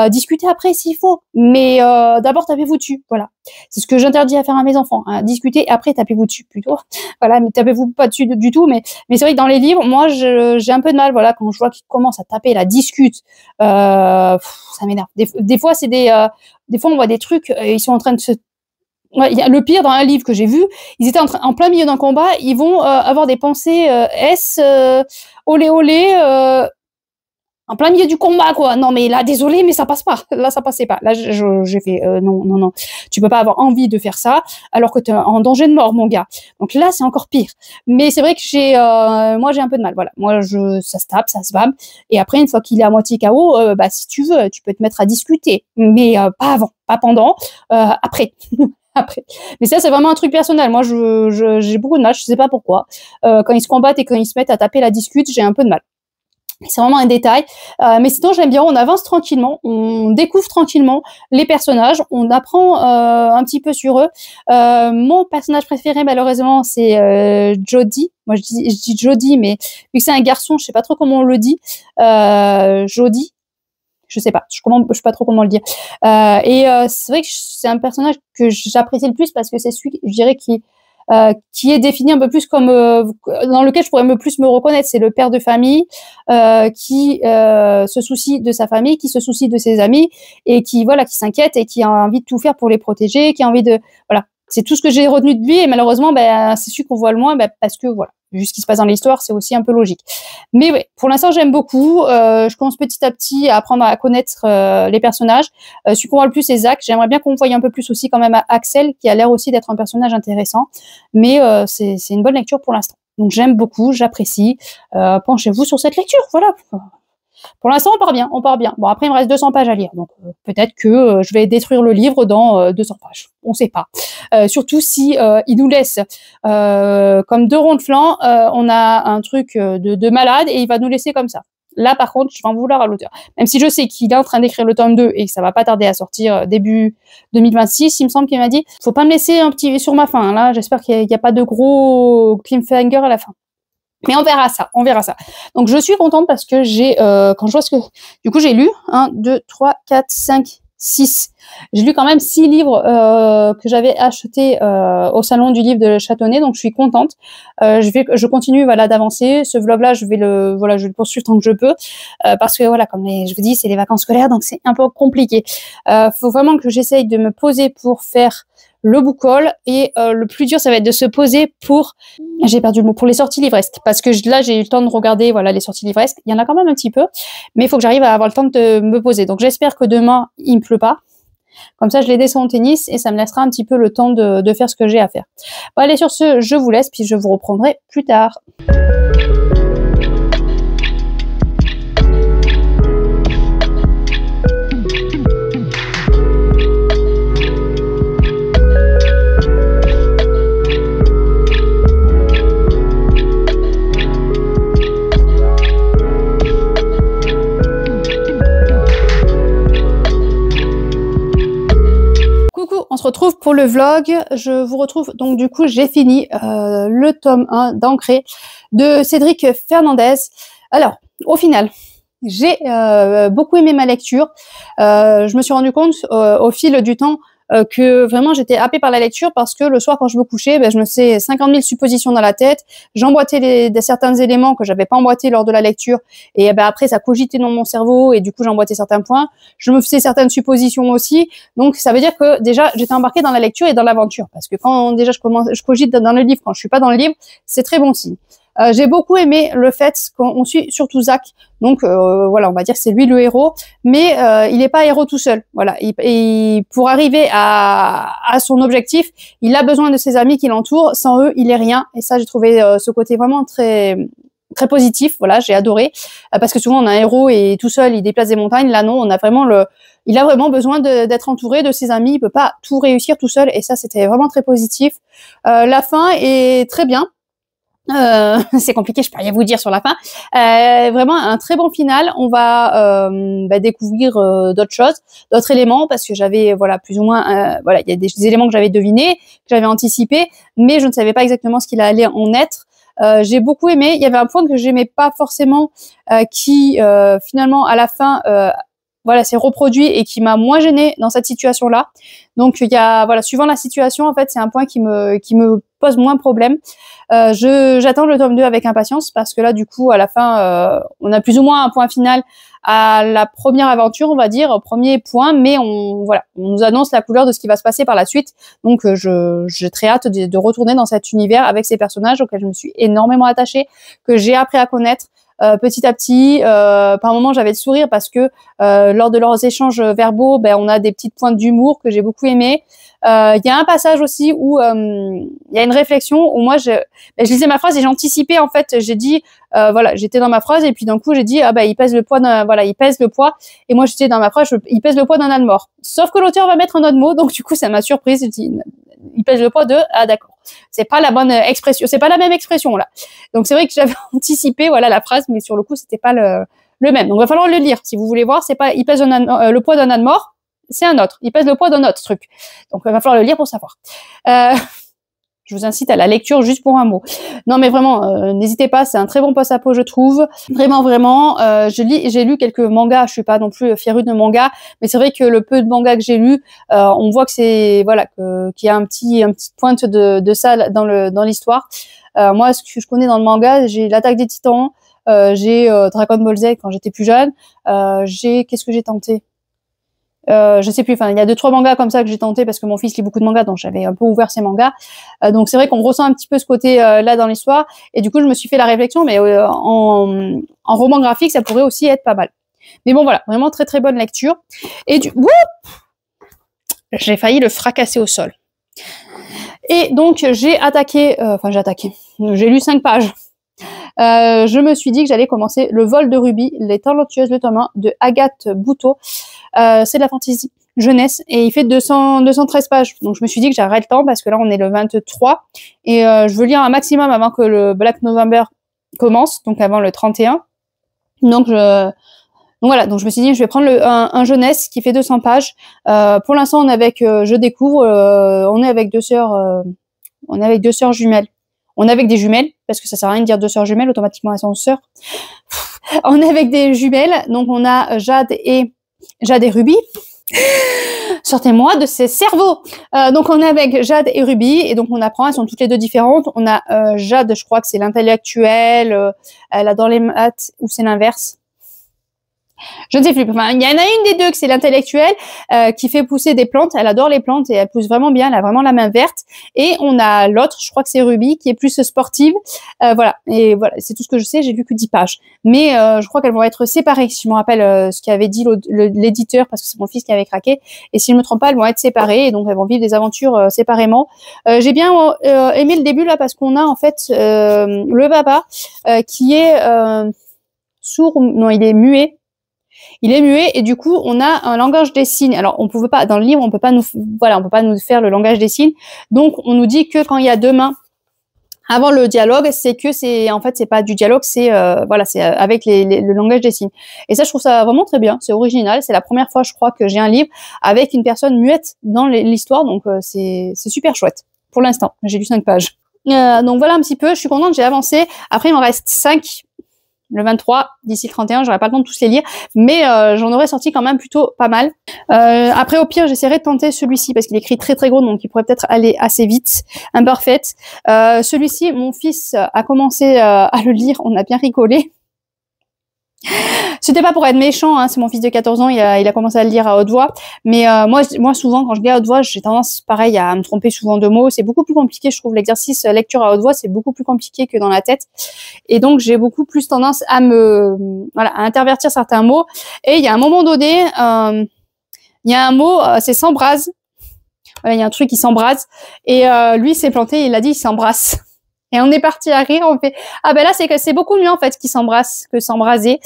Discutez après s'il faut, mais d'abord tapez-vous dessus. Voilà, c'est ce que j'interdis à faire à mes enfants. Hein. Discutez, après tapez-vous dessus plutôt. Voilà, mais tapez-vous pas dessus du tout. Mais c'est vrai que dans les livres, moi, j'ai un peu de mal. Voilà, quand je vois qu'ils commencent à taper, la discute, ça m'énerve. Des fois, des fois, on voit des trucs, ils sont en train de se. Ouais, le pire, dans un livre que j'ai vu, ils étaient en plein milieu d'un combat, ils vont avoir des pensées olé olé, en plein milieu du combat, quoi. Non, mais là, désolé, mais ça passe pas. Là, ça passait pas. Là, j'ai fait non, non, non. Tu peux pas avoir envie de faire ça alors que tu es en danger de mort, mon gars. Donc là, c'est encore pire. Mais c'est vrai que moi, j'ai un peu de mal. Voilà, moi, ça se tape, ça se bame. Et après, une fois qu'il est à moitié KO, si tu veux, tu peux te mettre à discuter, mais pas avant, pas pendant, après. Après. Mais ça, c'est vraiment un truc personnel. Moi, j'ai beaucoup de mal. Je sais pas pourquoi. Quand ils se combattent et quand ils se mettent à taper la discute, j'ai un peu de mal. C'est vraiment un détail. Mais sinon, j'aime bien. On avance tranquillement. On découvre tranquillement les personnages. On apprend un petit peu sur eux. Mon personnage préféré, malheureusement, c'est Jody. Moi, je dis Jody, mais vu que c'est un garçon, je sais pas trop comment on le dit. Jody. Je sais pas, je sais pas trop comment le dire. C'est vrai que c'est un personnage que j'apprécie le plus parce que c'est celui, je dirais, qui est défini un peu plus comme dans lequel je pourrais plus me reconnaître. C'est le père de famille qui se soucie de sa famille, qui se soucie de ses amis et qui s'inquiète et qui a envie de tout faire pour les protéger, qui a envie de voilà. C'est tout ce que j'ai retenu de lui et malheureusement, c'est celui qu'on voit le moins parce que voilà, vu ce qui se passe dans l'histoire, c'est aussi un peu logique. Mais ouais, pour l'instant, j'aime beaucoup. Je commence petit à petit à apprendre à connaître les personnages. Celui qu'on voit le plus, c'est Zach. J'aimerais bien qu'on voie un peu plus aussi quand même à Axel, qui a l'air aussi d'être un personnage intéressant. Mais c'est une bonne lecture pour l'instant. Donc j'aime beaucoup, j'apprécie. Penchez-vous sur cette lecture, voilà. Pour l'instant, on part bien. Bon, après, il me reste 200 pages à lire, donc peut-être que je vais détruire le livre dans 200 pages. On ne sait pas. Surtout si il nous laisse comme 2 ronds de flanc, on a un truc de malade et il va nous laisser comme ça. Là, par contre, je vais en vouloir à l'auteur. Même si je sais qu'il est en train d'écrire le tome 2 et que ça va pas tarder à sortir début 2026, il me semble qu'il m'a dit, faut pas me laisser un petit sur ma fin. Hein. Là, j'espère qu'il n'y a pas de gros cliffhanger à la fin. Mais on verra ça. Donc je suis contente parce que quand je vois du coup j'ai lu 1, 2, 3, 4, 5, 6. J'ai lu quand même 6 livres que j'avais achetés au salon du livre de Châtonnet, donc je suis contente. Je continue d'avancer. Ce vlog-là, je vais le poursuivre tant que je peux parce que voilà, comme je vous dis, c'est les vacances scolaires, donc c'est un peu compliqué. Faut vraiment que j'essaye de me poser pour faire le book haul et le plus dur ça va être de se poser pour les sorties livresques parce que là j'ai eu le temps de regarder les sorties livresques, il y en a quand même un petit peu mais il faut que j'arrive à avoir le temps de me poser, donc j'espère que demain il me pleut pas, comme ça je les descends au tennis et ça me laissera un petit peu le temps de faire ce que j'ai à faire. Bon, allez, sur ce je vous laisse puis je vous reprendrai plus tard. On se retrouve pour le vlog. Je vous retrouve donc du coup j'ai fini le tome 1 d'Ancré de Cédric Fernandez. Alors au final J'ai beaucoup aimé ma lecture. Je me suis rendu compte au fil du temps que vraiment j'étais happée par la lecture parce que le soir quand je me couchais, ben, je me faisais 50 000 suppositions dans la tête, j'emboîtais certains éléments que j'avais pas emboîtés lors de la lecture et ben, après ça cogitait dans mon cerveau et du coup j'emboîtais certains points, je me faisais certaines suppositions aussi, donc ça veut dire que déjà j'étais embarquée dans la lecture et dans l'aventure parce que quand déjà je cogite dans le livre, quand je suis pas dans le livre, c'est très bon signe. J'ai beaucoup aimé le fait qu'on suit surtout Zach, donc voilà, on va dire que c'est lui le héros, mais il n'est pas héros tout seul. Voilà, pour arriver à son objectif, il a besoin de ses amis qui l'entourent. Sans eux, il est rien. Et ça, j'ai trouvé ce côté vraiment très très positif. Voilà, j'ai adoré parce que souvent on a un héros et tout seul il déplace des montagnes. Là non, on a vraiment il a vraiment besoin d'être entouré de ses amis. Il peut pas tout réussir tout seul et ça c'était vraiment très positif. La fin est très bien. C'est compliqué, je peux rien vous dire sur la fin. Vraiment un très bon final. On va découvrir d'autres choses, d'autres éléments, parce que j'avais voilà plus ou moins voilà il y a des éléments que j'avais devinés, que j'avais anticipés, mais je ne savais pas exactement ce qu'il allait en être. J'ai beaucoup aimé. Il y avait un point que j'aimais pas forcément, qui finalement à la fin voilà, s'est reproduit et qui m'a moins gênée dans cette situation-là. Donc il y a voilà, suivant la situation, en fait, c'est un point qui me pose moins problème. J'attends le tome 2 avec impatience parce que là, du coup, à la fin, on a plus ou moins un point final à la première aventure, on va dire, au premier point, mais on nous annonce la couleur de ce qui va se passer par la suite. Donc, j'ai très hâte de retourner dans cet univers avec ces personnages auxquels je me suis énormément attachée, que j'ai appris à connaître. Petit à petit, par moments j'avais le sourire parce que lors de leurs échanges verbaux, ben on a des petites pointes d'humour que j'ai beaucoup aimé. Il y a un passage aussi où il y a une réflexion où moi je lisais ma phrase et j'anticipais en fait. J'ai dit voilà, j'étais dans ma phrase et puis d'un coup j'ai dit ah bah il pèse le poids il pèse le poids et moi j'étais dans ma phrase il pèse le poids d'un âne mort. Sauf que l'auteur va mettre un autre mot donc du coup ça m'a surprise. J'ai dit il pèse le poids de ah d'accord. C'est pas la bonne expression, c'est pas la même expression là. Donc c'est vrai que j'avais anticipé voilà la phrase, mais sur le coup c'était pas le même. Donc il va falloir le lire si vous voulez voir. C'est pas il pèse le poids d'un âne mort, c'est un autre. Il pèse le poids d'un autre truc. Donc il va falloir le lire pour savoir. Je vous incite à la lecture juste pour un mot. Non mais vraiment, n'hésitez pas, c'est un très bon post-apo je trouve. Vraiment, vraiment. J'ai lu quelques mangas, je suis pas non plus férue de mangas, mais c'est vrai que le peu de mangas que j'ai lu, on voit que c'est voilà qu'il y a un petit pointe de ça dans l'histoire. Moi, ce que je connais dans le manga, j'ai l'Attaque des Titans, j'ai Dragon Ball Z quand j'étais plus jeune, qu'est-ce que j'ai tenté? Je sais plus, enfin il y a 2-3 mangas comme ça que j'ai tenté parce que mon fils lit beaucoup de mangas, donc j'avais un peu ouvert ces mangas. Donc c'est vrai qu'on ressent un petit peu ce côté là dans l'histoire, et du coup je me suis fait la réflexion, mais en roman graphique ça pourrait aussi être pas mal. Mais bon voilà, vraiment très très bonne lecture. Et j'ai failli le fracasser au sol. Et donc j'ai lu 5 pages. Je me suis dit que j'allais commencer Le vol de Ruby, Les Talentueuses, le tome 1 de Agathe Boutot. C'est de la fantasy jeunesse et il fait 213 pages. Donc je me suis dit que j'aurais le temps parce que là on est le 23 et je veux lire un maximum avant que le Black November commence, donc avant le 31. Donc voilà, donc je me suis dit je vais prendre un jeunesse qui fait 200 pages. Pour l'instant on est avec je découvre, on est avec deux sœurs jumelles. On est avec des jumelles, parce que ça sert à rien de dire 2 sœurs jumelles, automatiquement elles sont sœurs. On est avec des jumelles, donc on a Jade et Ruby. Sortez-moi de ces cerveaux. Donc on est avec Jade et Ruby, et donc on apprend, elles sont toutes les deux différentes. On a Jade, je crois que c'est l'intellectuelle, elle adore les maths, ou c'est l'inverse. Je ne sais plus. Enfin, il y en a une des deux que c'est l'intellectuelle qui fait pousser des plantes. Elle adore les plantes et elle pousse vraiment bien. Elle a vraiment la main verte. Et on a l'autre, je crois que c'est Ruby, qui est plus sportive. Voilà. Et voilà, c'est tout ce que je sais. J'ai lu que 10 pages. Mais je crois qu'elles vont être séparées. Si je me rappelle ce qu'avait dit l'éditeur, parce que c'est mon fils qui avait craqué. Et si je ne me trompe pas, elles vont être séparées. Et donc, elles vont vivre des aventures séparément. J'ai bien aimé le début là parce qu'on a en fait le papa qui est sourd. Non, il est muet. Il est muet et du coup on a un langage des signes. Alors on pouvait pas dans le livre, on peut pas nous faire le langage des signes. Donc on nous dit que quand il y a 2 mains avant le dialogue, c'est pas du dialogue, c'est c'est avec le langage des signes. Et ça je trouve ça vraiment très bien, c'est original. C'est la première fois je crois que j'ai un livre avec une personne muette dans l'histoire, donc c'est super chouette. Pour l'instant, j'ai lu 5 pages. Donc voilà un petit peu, je suis contente, j'ai avancé. Après il m'en reste 5. le 23, d'ici le 31, j'aurai pas le temps de tous les lire, mais j'en aurais sorti quand même plutôt pas mal. Après, au pire, j'essaierai de tenter celui-ci, parce qu'il écrit très très gros, donc il pourrait peut-être aller assez vite. Imperfect. Celui-ci, mon fils a commencé à le lire, on a bien rigolé. C'était pas pour être méchant, hein, c'est mon fils de 14 ans, il a commencé à le lire à haute voix. Mais moi, souvent, quand je lis à haute voix, j'ai tendance, pareil, à me tromper souvent de mots. C'est beaucoup plus compliqué, je trouve, l'exercice lecture à haute voix, c'est beaucoup plus compliqué que dans la tête. Et donc, j'ai beaucoup plus tendance à à intervertir certains mots. Et il y a un moment donné, il y a un mot, c'est s'embrase. Voilà, il y a un truc qui s'embrase. Et lui, s'est planté, il a dit, il s'embrasse. Et on est parti à rire, on fait ah ben là c'est beaucoup mieux en fait qu'ils s'embrassent que s'embraser.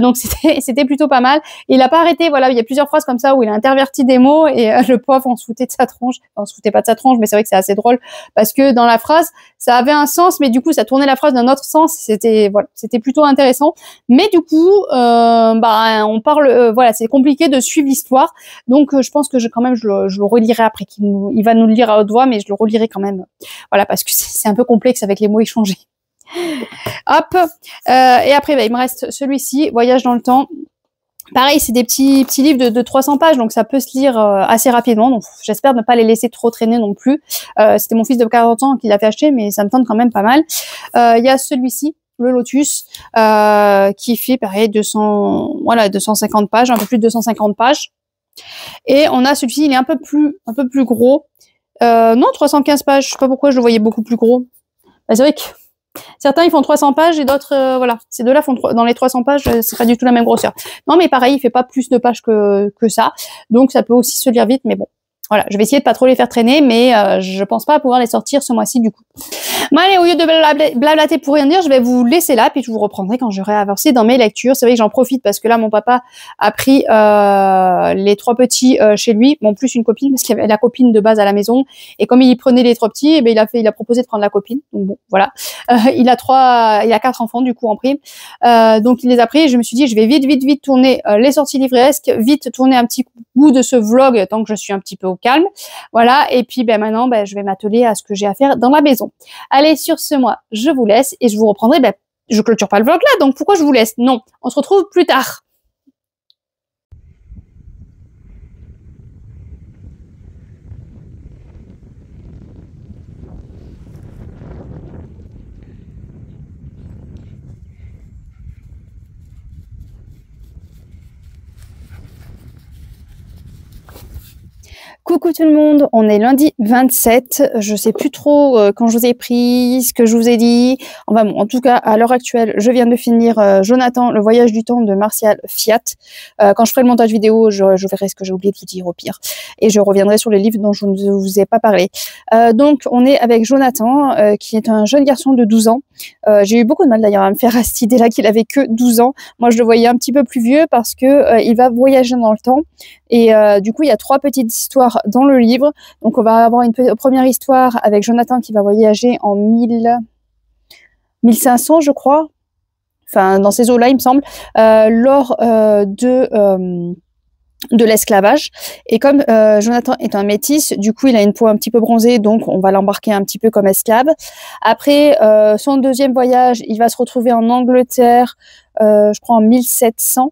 Donc c'était plutôt pas mal. Et il a pas arrêté, voilà, il y a plusieurs phrases comme ça où il a interverti des mots et le pauvre on se foutait de sa tronche. Enfin, on se foutait pas de sa tronche, mais c'est vrai que c'est assez drôle parce que dans la phrase ça avait un sens, mais du coup ça tournait la phrase d'un autre sens. C'était plutôt intéressant. Mais du coup on parle voilà, c'est compliqué de suivre l'histoire. Donc je pense que je le relirai après il va nous le lire à haute voix, mais je le relirai quand même. Voilà, parce que c'est un peu complexe avec les mots échangés. Hop. Et après, il me reste celui-ci, Voyage dans le temps. Pareil, c'est des petits livres de 300 pages, donc ça peut se lire assez rapidement. Donc j'espère ne pas les laisser trop traîner non plus. C'était mon fils de 40 ans qui l'a fait acheter, mais ça me tente quand même pas mal. Il y a celui-ci, le Lotus, qui fait pareil 250 pages, un peu plus de 250 pages. Et on a celui-ci, il est un peu plus gros. Non, 315 pages. Je sais pas pourquoi je le voyais beaucoup plus gros. C'est vrai que certains ils font 300 pages et d'autres voilà, ces deux-là font dans les 300 pages, c'est pas du tout la même grosseur. Non mais pareil, il fait pas plus de pages que ça. Donc ça peut aussi se lire vite, mais bon. Voilà, je vais essayer de pas trop les faire traîner, mais je pense pas pouvoir les sortir ce mois-ci du coup. Bon allez, au lieu de blablater pour rien dire, je vais vous laisser là, puis je vous reprendrai quand j'aurai avancé dans mes lectures. C'est vrai que j'en profite parce que là, mon papa a pris les 3 petits chez lui, bon plus une copine, parce qu'il y avait la copine de base à la maison, et comme il prenait les 3 petits, eh ben, il a proposé de prendre la copine. Donc bon, voilà. Il a 4 enfants du coup en prime. Donc il les a pris, et je me suis dit, je vais vite tourner les sorties livresques, vite tourner un petit bout de ce vlog tant que je suis un petit peu au calme. Voilà, et puis maintenant, je vais m'atteler à ce que j'ai à faire dans la maison. Allez, sur ce, moi, je vous laisse et je vous reprendrai. Je clôture pas le vlog là, donc pourquoi je vous laisse? Non, on se retrouve plus tard. Coucou tout le monde, on est lundi 27, je sais plus trop quand je vous ai pris, ce que je vous ai dit. Enfin bon, en tout cas, à l'heure actuelle, je viens de finir Jonathan, le voyage du temps de Martial Fiat. Quand je ferai le montage vidéo, je verrai ce que j'ai oublié de vous dire au pire. Et je reviendrai sur les livres dont je ne vous ai pas parlé. Donc, on est avec Jonathan, qui est un jeune garçon de 12 ans. J'ai eu beaucoup de mal d'ailleurs à me faire à cette idée-là qu'il avait que 12 ans. Moi, je le voyais un petit peu plus vieux parce que il va voyager dans le temps. Et du coup, il y a 3 petites histoires dans le livre. Donc, on va avoir une première histoire avec Jonathan qui va voyager en 1500, je crois. Enfin, dans ces eaux-là, il me semble, lors de l'esclavage. Et comme Jonathan est un métis, du coup, il a une peau un petit peu bronzée, donc on va l'embarquer un petit peu comme esclave. Après, son deuxième voyage, il va se retrouver en Angleterre, je crois en 1700.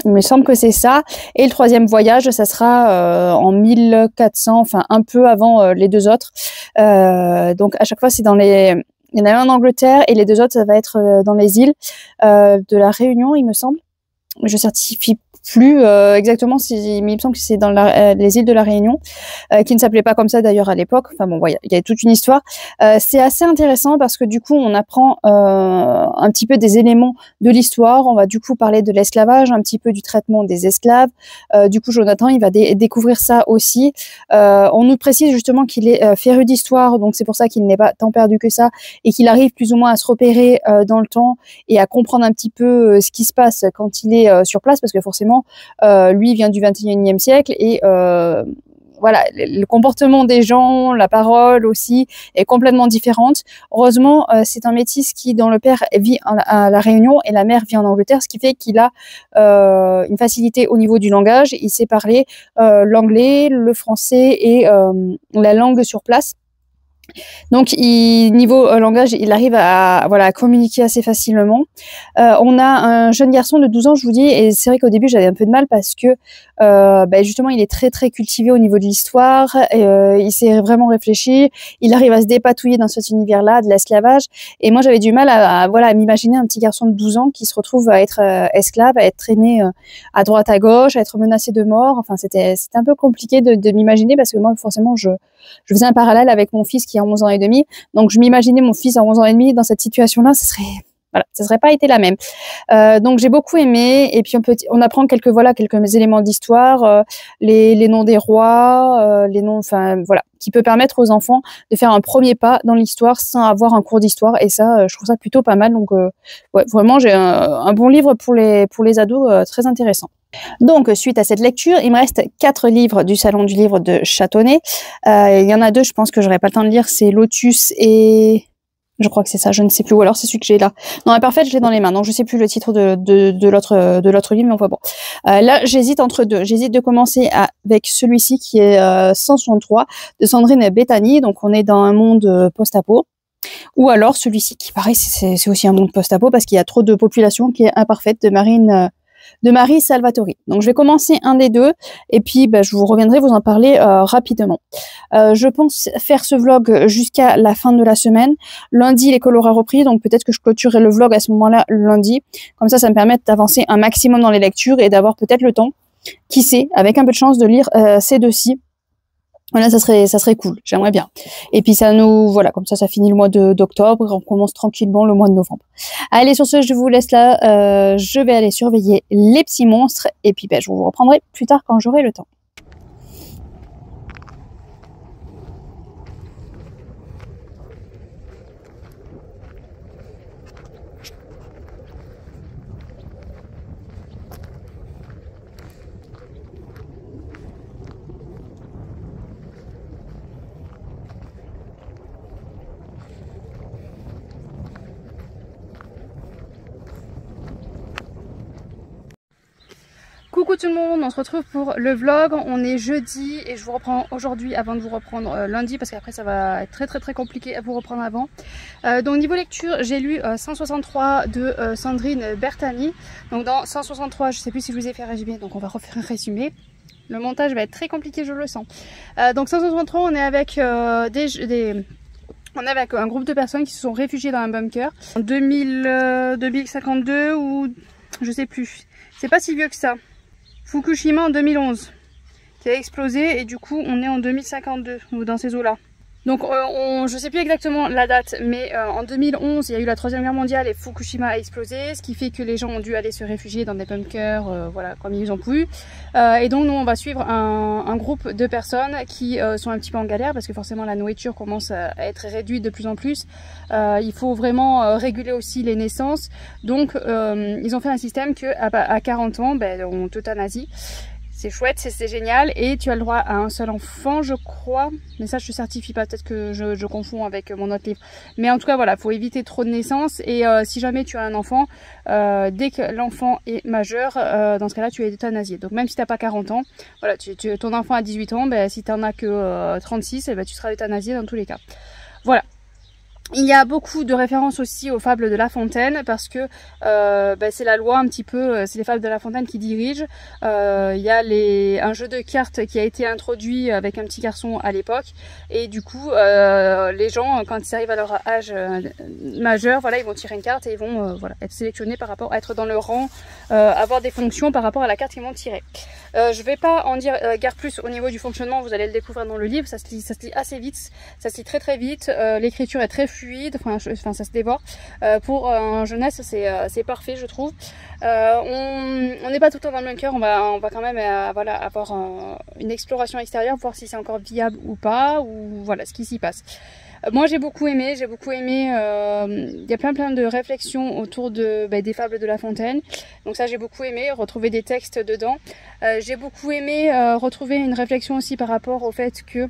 Il me semble que c'est ça. Et le troisième voyage, ça sera en 1400, enfin un peu avant les 2 autres. Donc à chaque fois, c'est dans les... Il y en a un en Angleterre et les 2 autres, ça va être dans les îles de la Réunion, il me semble. Je certifie plus exactement, mais il me semble que c'est dans les îles de la Réunion, qui ne s'appelait pas comme ça d'ailleurs à l'époque. Enfin bon, il y a toute une histoire. C'est assez intéressant parce que du coup, on apprend un petit peu des éléments de l'histoire. On va du coup parler de l'esclavage, un petit peu du traitement des esclaves. Du coup, Jonathan, il va découvrir ça aussi. On nous précise justement qu'il est féru d'histoire, donc c'est pour ça qu'il n'est pas tant perdu que ça et qu'il arrive plus ou moins à se repérer dans le temps et à comprendre un petit peu ce qui se passe quand il est sur place, parce que forcément, lui vient du 21e siècle et voilà, le comportement des gens, la parole aussi est complètement différente. Heureusement, c'est un métis qui, dont le père vit à la Réunion et la mère vit en Angleterre, ce qui fait qu'il a une facilité au niveau du langage. Il sait parler l'anglais, le français et la langue sur place. Donc, niveau langage, il arrive à, voilà, à communiquer assez facilement. On a un jeune garçon de 12 ans, je vous dis, et c'est vrai qu'au début, j'avais un peu de mal parce que justement, il est très, très cultivé au niveau de l'histoire. Il s'est vraiment réfléchi. Il arrive à se dépatouiller dans cet univers-là, de l'esclavage. Et moi, j'avais du mal à m'imaginer un petit garçon de 12 ans qui se retrouve à être esclave, à être traîné à droite, à gauche, à être menacé de mort. Enfin, c'était un peu compliqué de m'imaginer parce que moi, forcément, je faisais un parallèle avec mon fils qui a 11 ans et demi. Donc, je m'imaginais mon fils à 11 ans et demi dans cette situation-là, ça serait pas été la même. Donc, j'ai beaucoup aimé. Et puis, on apprend quelques éléments d'histoire, les noms des rois, les noms, enfin, voilà, qui peut permettre aux enfants de faire un premier pas dans l'histoire sans avoir un cours d'histoire. Et ça, je trouve ça plutôt pas mal. Donc, ouais, vraiment, j'ai un bon livre pour les ados, très intéressant. Donc, suite à cette lecture, il me reste 4 livres du Salon du livre de Châtonnay. Il y en a 2, je pense que j'aurai pas le temps de lire, c'est Lotus et... Je crois que c'est ça, je ne sais plus. Ou alors c'est celui que j'ai là. Non, Imparfaite, je l'ai dans les mains, donc je sais plus le titre de l'autre livre, mais enfin bon. Là, j'hésite entre deux. J'hésite de commencer avec celui-ci qui est 163 de Sandrine Bettany. Donc, on est dans un monde post-apo. Ou alors celui-ci qui, pareil, c'est aussi un monde post-apo parce qu'il y a trop de population qui est imparfaite de Marie Salvatori. Donc, je vais commencer un des deux et puis je vous reviendrai vous en parler rapidement. Je pense faire ce vlog jusqu'à la fin de la semaine. Lundi, l'école aura repris, donc peut-être que je clôturerai le vlog à ce moment-là lundi. Comme ça me permet d'avancer un maximum dans les lectures et d'avoir peut-être le temps, qui sait, avec un peu de chance, de lire ces deux-ci. Voilà, ça serait cool, j'aimerais bien. Et puis voilà, comme ça finit le mois d'octobre, on commence tranquillement le mois de novembre. Allez, sur ce, je vous laisse là, je vais aller surveiller les petits monstres, et puis je vous reprendrai plus tard quand j'aurai le temps. Coucou tout le monde, on se retrouve pour le vlog, on est jeudi et je vous reprends aujourd'hui avant de vous reprendre lundi parce qu'après ça va être très compliqué à vous reprendre avant. Donc niveau lecture, j'ai lu 163 de Sandrine Bettany. Donc dans 163, je sais plus si je vous ai fait résumé, donc on va refaire un résumé. Le montage va être très compliqué, je le sens. Donc 163, on est avec on est avec un groupe de personnes qui se sont réfugiées dans un bunker en 2052 ou je sais plus. C'est pas si vieux que ça. Fukushima en 2011 qui a explosé et du coup on est en 2052 ou dans ces eaux-là. Donc je sais plus exactement la date, mais en 2011 il y a eu la 3e guerre mondiale et Fukushima a explosé, ce qui fait que les gens ont dû aller se réfugier dans des bunkers, voilà, comme ils ont pu. Et donc nous on va suivre un groupe de personnes qui sont un petit peu en galère parce que forcément la nourriture commence à être réduite de plus en plus. Il faut vraiment réguler aussi les naissances. Donc ils ont fait un système que à 40 ans on t'euthanasie. C'est chouette, c'est génial et tu as le droit à un seul enfant je crois, mais ça je ne certifie pas, peut-être que je confonds avec mon autre livre. Mais en tout cas voilà, il faut éviter trop de naissances et si jamais tu as un enfant, dès que l'enfant est majeur, dans ce cas là tu es euthanasié. Donc même si tu n'as pas 40 ans, voilà, ton enfant a 18 ans, si tu n'en as que 36, tu seras euthanasié dans tous les cas. Voilà. Il y a beaucoup de références aussi aux fables de La Fontaine parce que c'est la loi un petit peu, c'est les fables de La Fontaine qui dirigent. Il y a un jeu de cartes qui a été introduit avec un petit garçon à l'époque et du coup les gens quand ils arrivent à leur âge majeur, voilà, ils vont tirer une carte et ils vont être sélectionnés par rapport à être dans le rang, avoir des fonctions par rapport à la carte qu'ils vont tirer. Je vais pas en dire guère plus au niveau du fonctionnement, vous allez le découvrir dans le livre, ça se lit assez vite, ça se lit très vite, l'écriture est très fluide, enfin ça se dévore. Pour un jeunesse c'est parfait je trouve. On n'est pas tout le temps dans le bunker, on va quand même voilà, avoir une exploration extérieure, voir si c'est encore viable ou pas, ou voilà ce qui s'y passe. Moi j'ai beaucoup aimé, il y a plein de réflexions autour des fables de La Fontaine, donc ça j'ai beaucoup aimé, retrouver des textes dedans. J'ai beaucoup aimé retrouver une réflexion aussi par rapport au fait que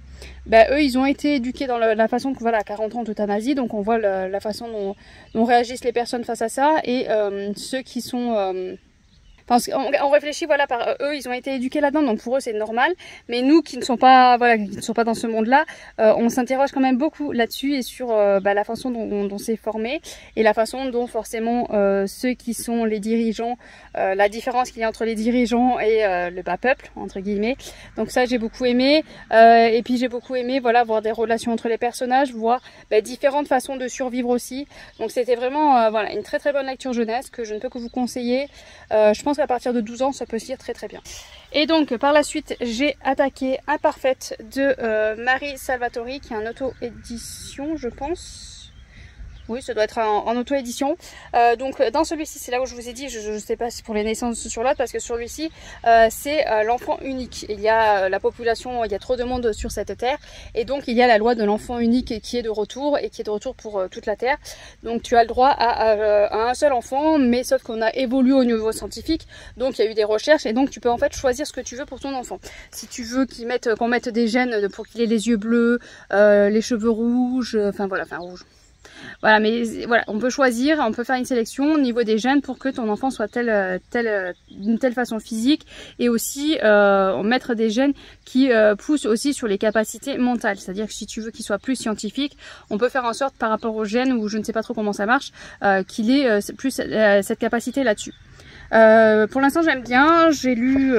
eux ils ont été éduqués dans la façon que voilà, à 40 ans d'euthanasie, donc on voit la façon dont réagissent les personnes face à ça, et ceux qui sont on réfléchit, voilà, par eux, ils ont été éduqués là-dedans, donc pour eux c'est normal. Mais nous qui ne sont pas, voilà, qui ne sont pas dans ce monde-là, on s'interroge quand même beaucoup là-dessus et sur la façon dont c'est formé et la façon dont forcément ceux qui sont les dirigeants, la différence qu'il y a entre les dirigeants et le bas peuple entre guillemets. Donc ça j'ai beaucoup aimé et puis j'ai beaucoup aimé, voilà, voir des relations entre les personnages, voir différentes façons de survivre aussi. Donc c'était vraiment voilà, une très très bonne lecture jeunesse que je ne peux que vous conseiller. Je pense qu'à partir de 12 ans ça peut se lire très très bien. Et donc par la suite j'ai attaqué Imparfaite de Marie Salvatori, qui est en auto-édition je pense. Oui, ça doit être en auto-édition. Donc dans celui-ci, c'est là où je vous ai dit, je ne sais pas si pour les naissances sur l'autre, parce que sur celui-ci, c'est l'enfant unique. Il y a la population, il y a trop de monde sur cette terre, et donc il y a la loi de l'enfant unique qui est de retour, et qui est de retour pour toute la terre. Donc tu as le droit à un seul enfant, mais sauf qu'on a évolué au niveau scientifique, donc il y a eu des recherches, et donc tu peux en fait choisir ce que tu veux pour ton enfant. Si tu veux qu'on mette des gènes pour qu'il ait les yeux bleus, les cheveux rouges, enfin voilà, enfin rouge. Voilà, mais voilà, on peut choisir, on peut faire une sélection au niveau des gènes pour que ton enfant soit d'une telle façon physique, et aussi mettre des gènes qui poussent aussi sur les capacités mentales. C'est-à-dire que si tu veux qu'il soit plus scientifique, on peut faire en sorte par rapport aux gènes, ou je ne sais pas trop comment ça marche, qu'il ait plus cette capacité là-dessus. Pour l'instant j'aime bien, j'ai lu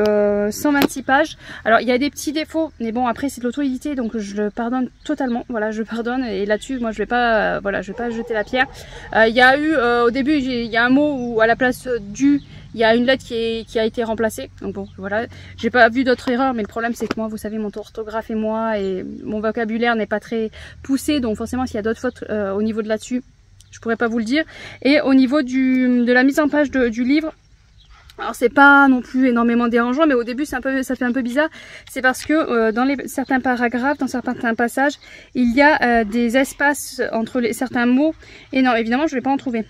126 pages. Alors il y a des petits défauts, mais bon après c'est de l'auto-édité, donc je le pardonne totalement. Voilà, je pardonne, et là-dessus moi je vais pas voilà, je vais pas jeter la pierre. Il y a eu au début il y a un mot où à la place du il y a une lettre qui a été remplacée. Donc bon voilà, j'ai pas vu d'autres erreurs, mais le problème c'est que moi, vous savez, mon orthographe et moi et mon vocabulaire n'est pas très poussé, donc forcément s'il y a d'autres fautes au niveau de là-dessus, je pourrais pas vous le dire. Et au niveau de la mise en page du livre, alors c'est pas non plus énormément dérangeant, mais au début ça fait un peu bizarre. C'est parce que dans certains paragraphes, dans certains passages, il y a des espaces entre certains mots. Et non, évidemment je vais pas en trouver.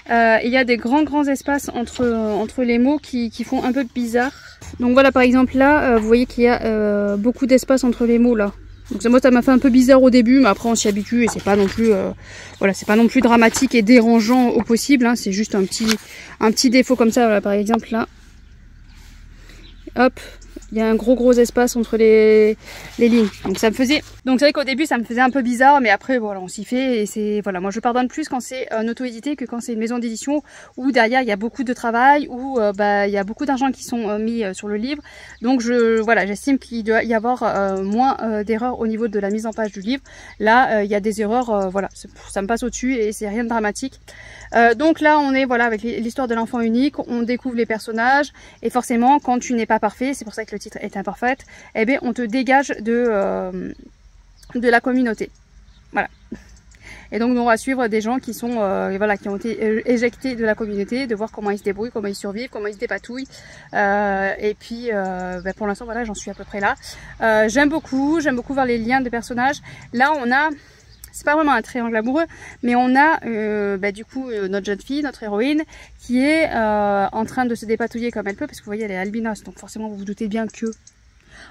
Il y a des grands espaces entre les mots qui font un peu bizarre. Donc voilà, par exemple là, vous voyez qu'il y a beaucoup d'espace entre les mots là. Donc moi ça m'a fait un peu bizarre au début, mais après on s'y habitue, et c'est pas non plus voilà, c'est pas non plus dramatique et dérangeant au possible, hein. C'est juste un petit défaut comme ça. Voilà, par exemple là, hop, il y a un gros espace entre les lignes. Donc ça me faisait, donc c'est vrai qu'au début ça me faisait un peu bizarre, mais après voilà, on s'y fait, et c'est voilà, moi je pardonne plus quand c'est auto-édité que quand c'est une maison d'édition où derrière il y a beaucoup de travail, où il y a beaucoup d'argent qui sont mis sur le livre. Donc voilà, j'estime qu'il doit y avoir moins d'erreurs au niveau de la mise en page du livre. Là il y a des erreurs, voilà, ça me passe au-dessus, et c'est rien de dramatique. Donc là on est voilà avec l'histoire de l'enfant unique, on découvre les personnages, et forcément quand tu n'es pas parfait, c'est pour ça que le titre est Imparfaite, eh bien on te dégage de la communauté. Voilà. Et donc on va suivre des gens qui sont voilà, qui ont été éjectés de la communauté, de voir comment ils se débrouillent, comment ils survivent, comment ils se dépatouillent. Et puis pour l'instant voilà, j'en suis à peu près là. J'aime beaucoup voir les liens de personnages. Là on a, c'est pas vraiment un triangle amoureux, mais on a du coup notre jeune fille, notre héroïne, qui est en train de se dépatouiller comme elle peut, parce que vous voyez elle est albinos, donc forcément vous vous doutez bien que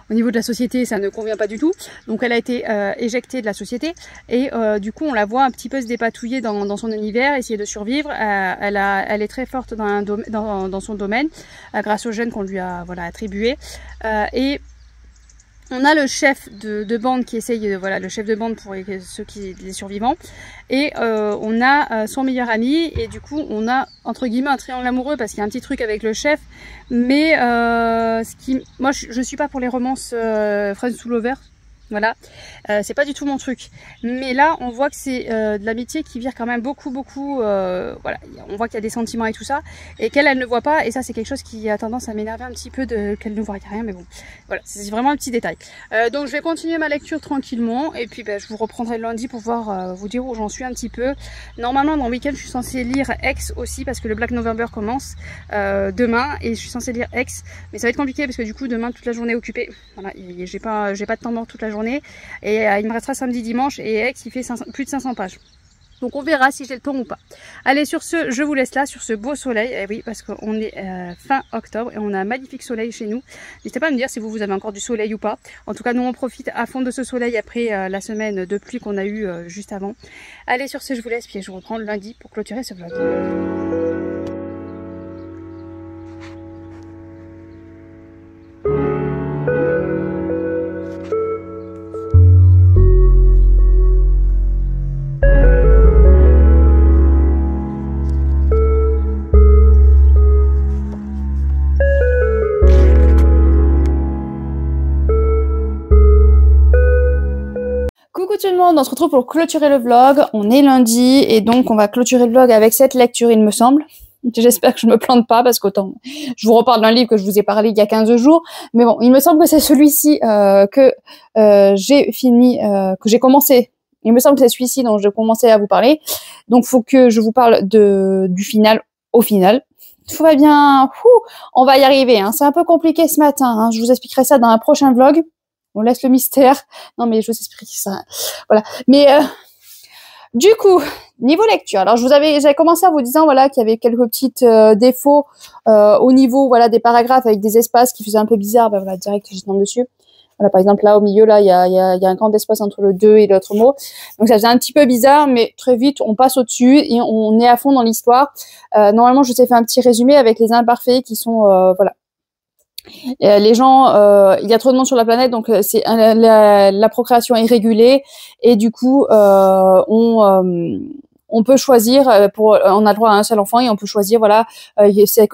au niveau de la société ça ne convient pas du tout. Donc elle a été éjectée de la société, et du coup on la voit un petit peu se dépatouiller dans son univers, essayer de survivre. Elle est très forte dans son domaine grâce aux gènes qu'on lui a voilà, attribués. Et on a le chef de bande qui essaye, voilà, le chef de bande pour les survivants, et on a son meilleur ami, et du coup on a entre guillemets un triangle amoureux, parce qu'il y a un petit truc avec le chef, mais moi je suis pas pour les romances friends to lovers. Voilà, c'est pas du tout mon truc. Mais là, on voit que c'est de l'amitié qui vire quand même beaucoup. Voilà, on voit qu'il y a des sentiments et tout ça, et qu'elle, elle ne voit pas. Et ça, c'est quelque chose qui a tendance à m'énerver un petit peu qu'elle ne voit rien. Mais bon, voilà, c'est vraiment un petit détail. Donc, je vais continuer ma lecture tranquillement, et puis je vous reprendrai le lundi pour voir, vous dire où j'en suis un petit peu. Normalement, dans le week-end, je suis censée lire X aussi, parce que le Black November commence demain, et je suis censée lire X. Mais ça va être compliqué parce que du coup, demain, toute la journée est occupée. Voilà, j'ai pas de temps mort toute la journée. Et il me restera samedi, dimanche, et X il fait plus de 500 pages. Donc on verra si j'ai le temps ou pas. Allez, sur ce, je vous laisse là, sur ce beau soleil. Et oui, parce qu'on est fin octobre et on a un magnifique soleil chez nous. N'hésitez pas à me dire si vous avez encore du soleil ou pas. En tout cas, nous on profite à fond de ce soleil après la semaine de pluie qu'on a eu juste avant. Allez, sur ce, je vous laisse, puis je vous reprends lundi pour clôturer ce vlog. monde, on se retrouve pour clôturer le vlog. On est lundi et donc on va clôturer le vlog avec cette lecture, il me semble. J'espère que je me plante pas parce qu'autant je vous reparle d'un livre que je vous ai parlé il y a 15 jours. Mais bon, il me semble que c'est celui-ci que j'ai fini, que j'ai commencé. Il me semble que c'est celui-ci dont je commençais à vous parler. Donc, faut que je vous parle du final au final. Tout va bien. On va y arriver. Hein. C'est un peu compliqué ce matin. Hein. Je vous expliquerai ça dans un prochain vlog. On laisse le mystère. Non, mais je vous explique ça. Voilà. Mais du coup, niveau lecture. Alors, j'avais commencé à vous disant voilà qu'il y avait quelques petites défauts au niveau voilà des paragraphes avec des espaces qui faisaient un peu bizarre. Ben voilà, direct, je tombe dessus. Voilà, par exemple, là, au milieu, là, il y a un grand espace entre le 2 et l'autre mot. Donc, ça faisait un petit peu bizarre, mais très vite, on passe au-dessus et on est à fond dans l'histoire. Normalement, je vous ai fait un petit résumé avec les imparfaits qui sont, voilà. Les gens, il y a trop de monde sur la planète, donc la procréation est régulée et du coup, on peut choisir on a le droit à un seul enfant et on peut choisir voilà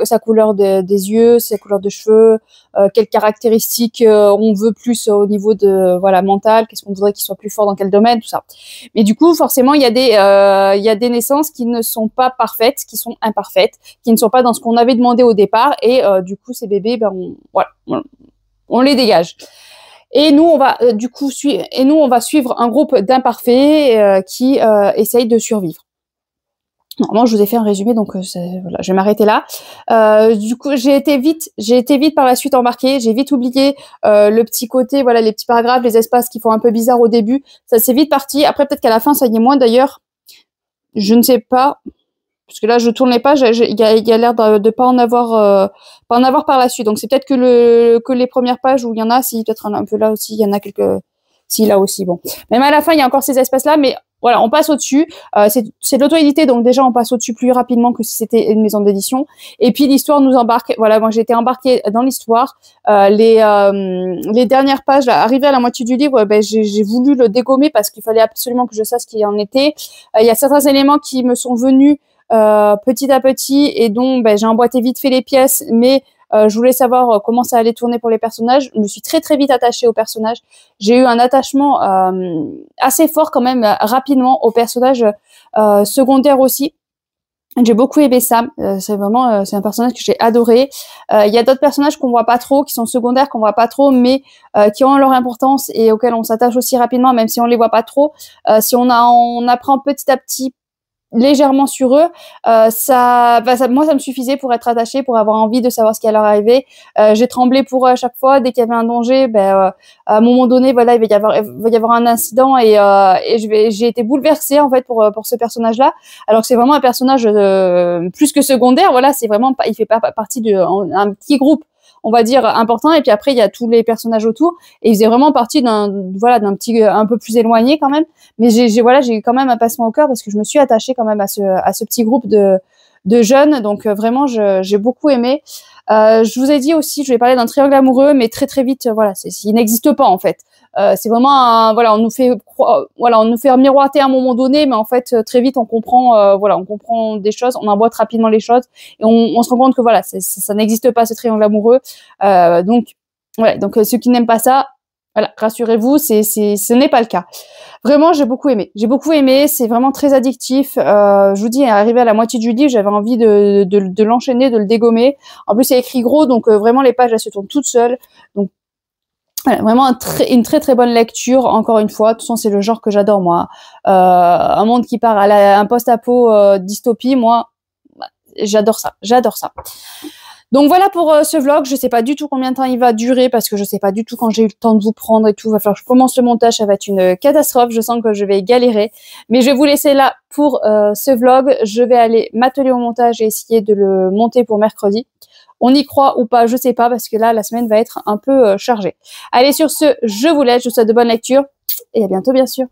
sa couleur des yeux, sa couleur de cheveux, quelles caractéristiques on veut plus au niveau de voilà mental, qu'est-ce qu'on voudrait qu'il soit plus fort dans quel domaine, tout ça. Mais du coup forcément il y a des naissances qui ne sont pas parfaites, qui sont imparfaites, qui ne sont pas dans ce qu'on avait demandé au départ et du coup ces bébés on les dégage. Et nous, on va suivre un groupe d'imparfaits qui essayent de survivre. Normalement, je vous ai fait un résumé, donc voilà, je vais m'arrêter là. Du coup, j'ai été vite par la suite embarquée. J'ai vite oublié le petit côté, voilà, les petits paragraphes, les espaces qui font un peu bizarre au début. Ça s'est vite parti. Après, peut-être qu'à la fin, ça y est moins. D'ailleurs, je ne sais pas, parce que là, je tourne les pages. Il y a l'air de pas en avoir par la suite. Donc, c'est peut-être que les premières pages où il y en a. Si peut-être un peu là aussi, il y en a quelques. Si là aussi, bon. Même à la fin, il y a encore ces espaces-là, mais voilà, on passe au-dessus. C'est de l'auto-édité, donc déjà on passe au-dessus plus rapidement que si c'était une maison d'édition. Et puis l'histoire nous embarque. Voilà, moi j'ai été embarquée dans l'histoire. Les dernières pages, là, arrivées à la moitié du livre, j'ai voulu le dégommer parce qu'il fallait absolument que je sache ce qu'il en était. Il y a certains éléments qui me sont venus petit à petit et dont j'ai emboîté vite fait les pièces, mais je voulais savoir comment ça allait tourner pour les personnages. Je me suis très très vite attachée aux personnages. J'ai eu un attachement assez fort quand même rapidement aux personnages secondaires aussi. J'ai beaucoup aimé Sam. C'est un personnage que j'ai adoré. Il y a d'autres personnages qu'on voit pas trop, qui sont secondaires, qu'on voit pas trop, mais qui ont leur importance et auxquels on s'attache aussi rapidement, même si on les voit pas trop. Si on apprend petit à petit légèrement sur eux, moi ça me suffisait pour être attachée, pour avoir envie de savoir ce qui allait leur arriver. J'ai tremblé pour eux à chaque fois dès qu'il y avait un danger. À un moment donné, voilà, il va y avoir un incident et j'ai été bouleversée en fait pour ce personnage-là. Alors que c'est vraiment un personnage plus que secondaire. Voilà, c'est vraiment il fait pas partie d'un petit groupe, on va dire important, et puis après il y a tous les personnages autour et il faisait vraiment partie d'un petit un peu plus éloigné quand même, mais j'ai eu quand même un passement au cœur parce que je me suis attachée quand même à ce petit groupe de jeunes, donc vraiment j'ai beaucoup aimé. Je vous ai dit aussi, je vais parler d'un triangle amoureux, mais très très vite, voilà, il n'existe pas en fait. C'est vraiment on nous fait miroiter à un moment donné, mais en fait très vite on comprend des choses, on emboîte rapidement les choses et on se rend compte que voilà, ça n'existe pas ce triangle amoureux. Donc ceux qui n'aiment pas ça, voilà, rassurez-vous, ce n'est pas le cas. Vraiment, j'ai beaucoup aimé, c'est vraiment très addictif. Je vous dis, arrivé à la moitié du livre, j'avais envie de l'enchaîner, de le dégommer. En plus, c'est écrit gros, donc vraiment les pages elles se tournent toutes seules. Donc voilà, vraiment une très très bonne lecture, encore une fois. De toute façon, c'est le genre que j'adore, moi. Un monde qui part à un post-apo dystopie, moi, j'adore ça. Donc voilà pour ce vlog. Je sais pas du tout combien de temps il va durer parce que je sais pas du tout quand j'ai eu le temps de vous prendre et tout. Il va falloir que je commence le montage, ça va être une catastrophe. Je sens que je vais galérer. Mais je vais vous laisser là pour ce vlog. Je vais aller m'atteler au montage et essayer de le monter pour mercredi. On y croit ou pas, je sais pas, parce que là, la semaine va être un peu chargée. Allez, sur ce, je vous laisse. Je vous souhaite de bonnes lectures et à bientôt, bien sûr.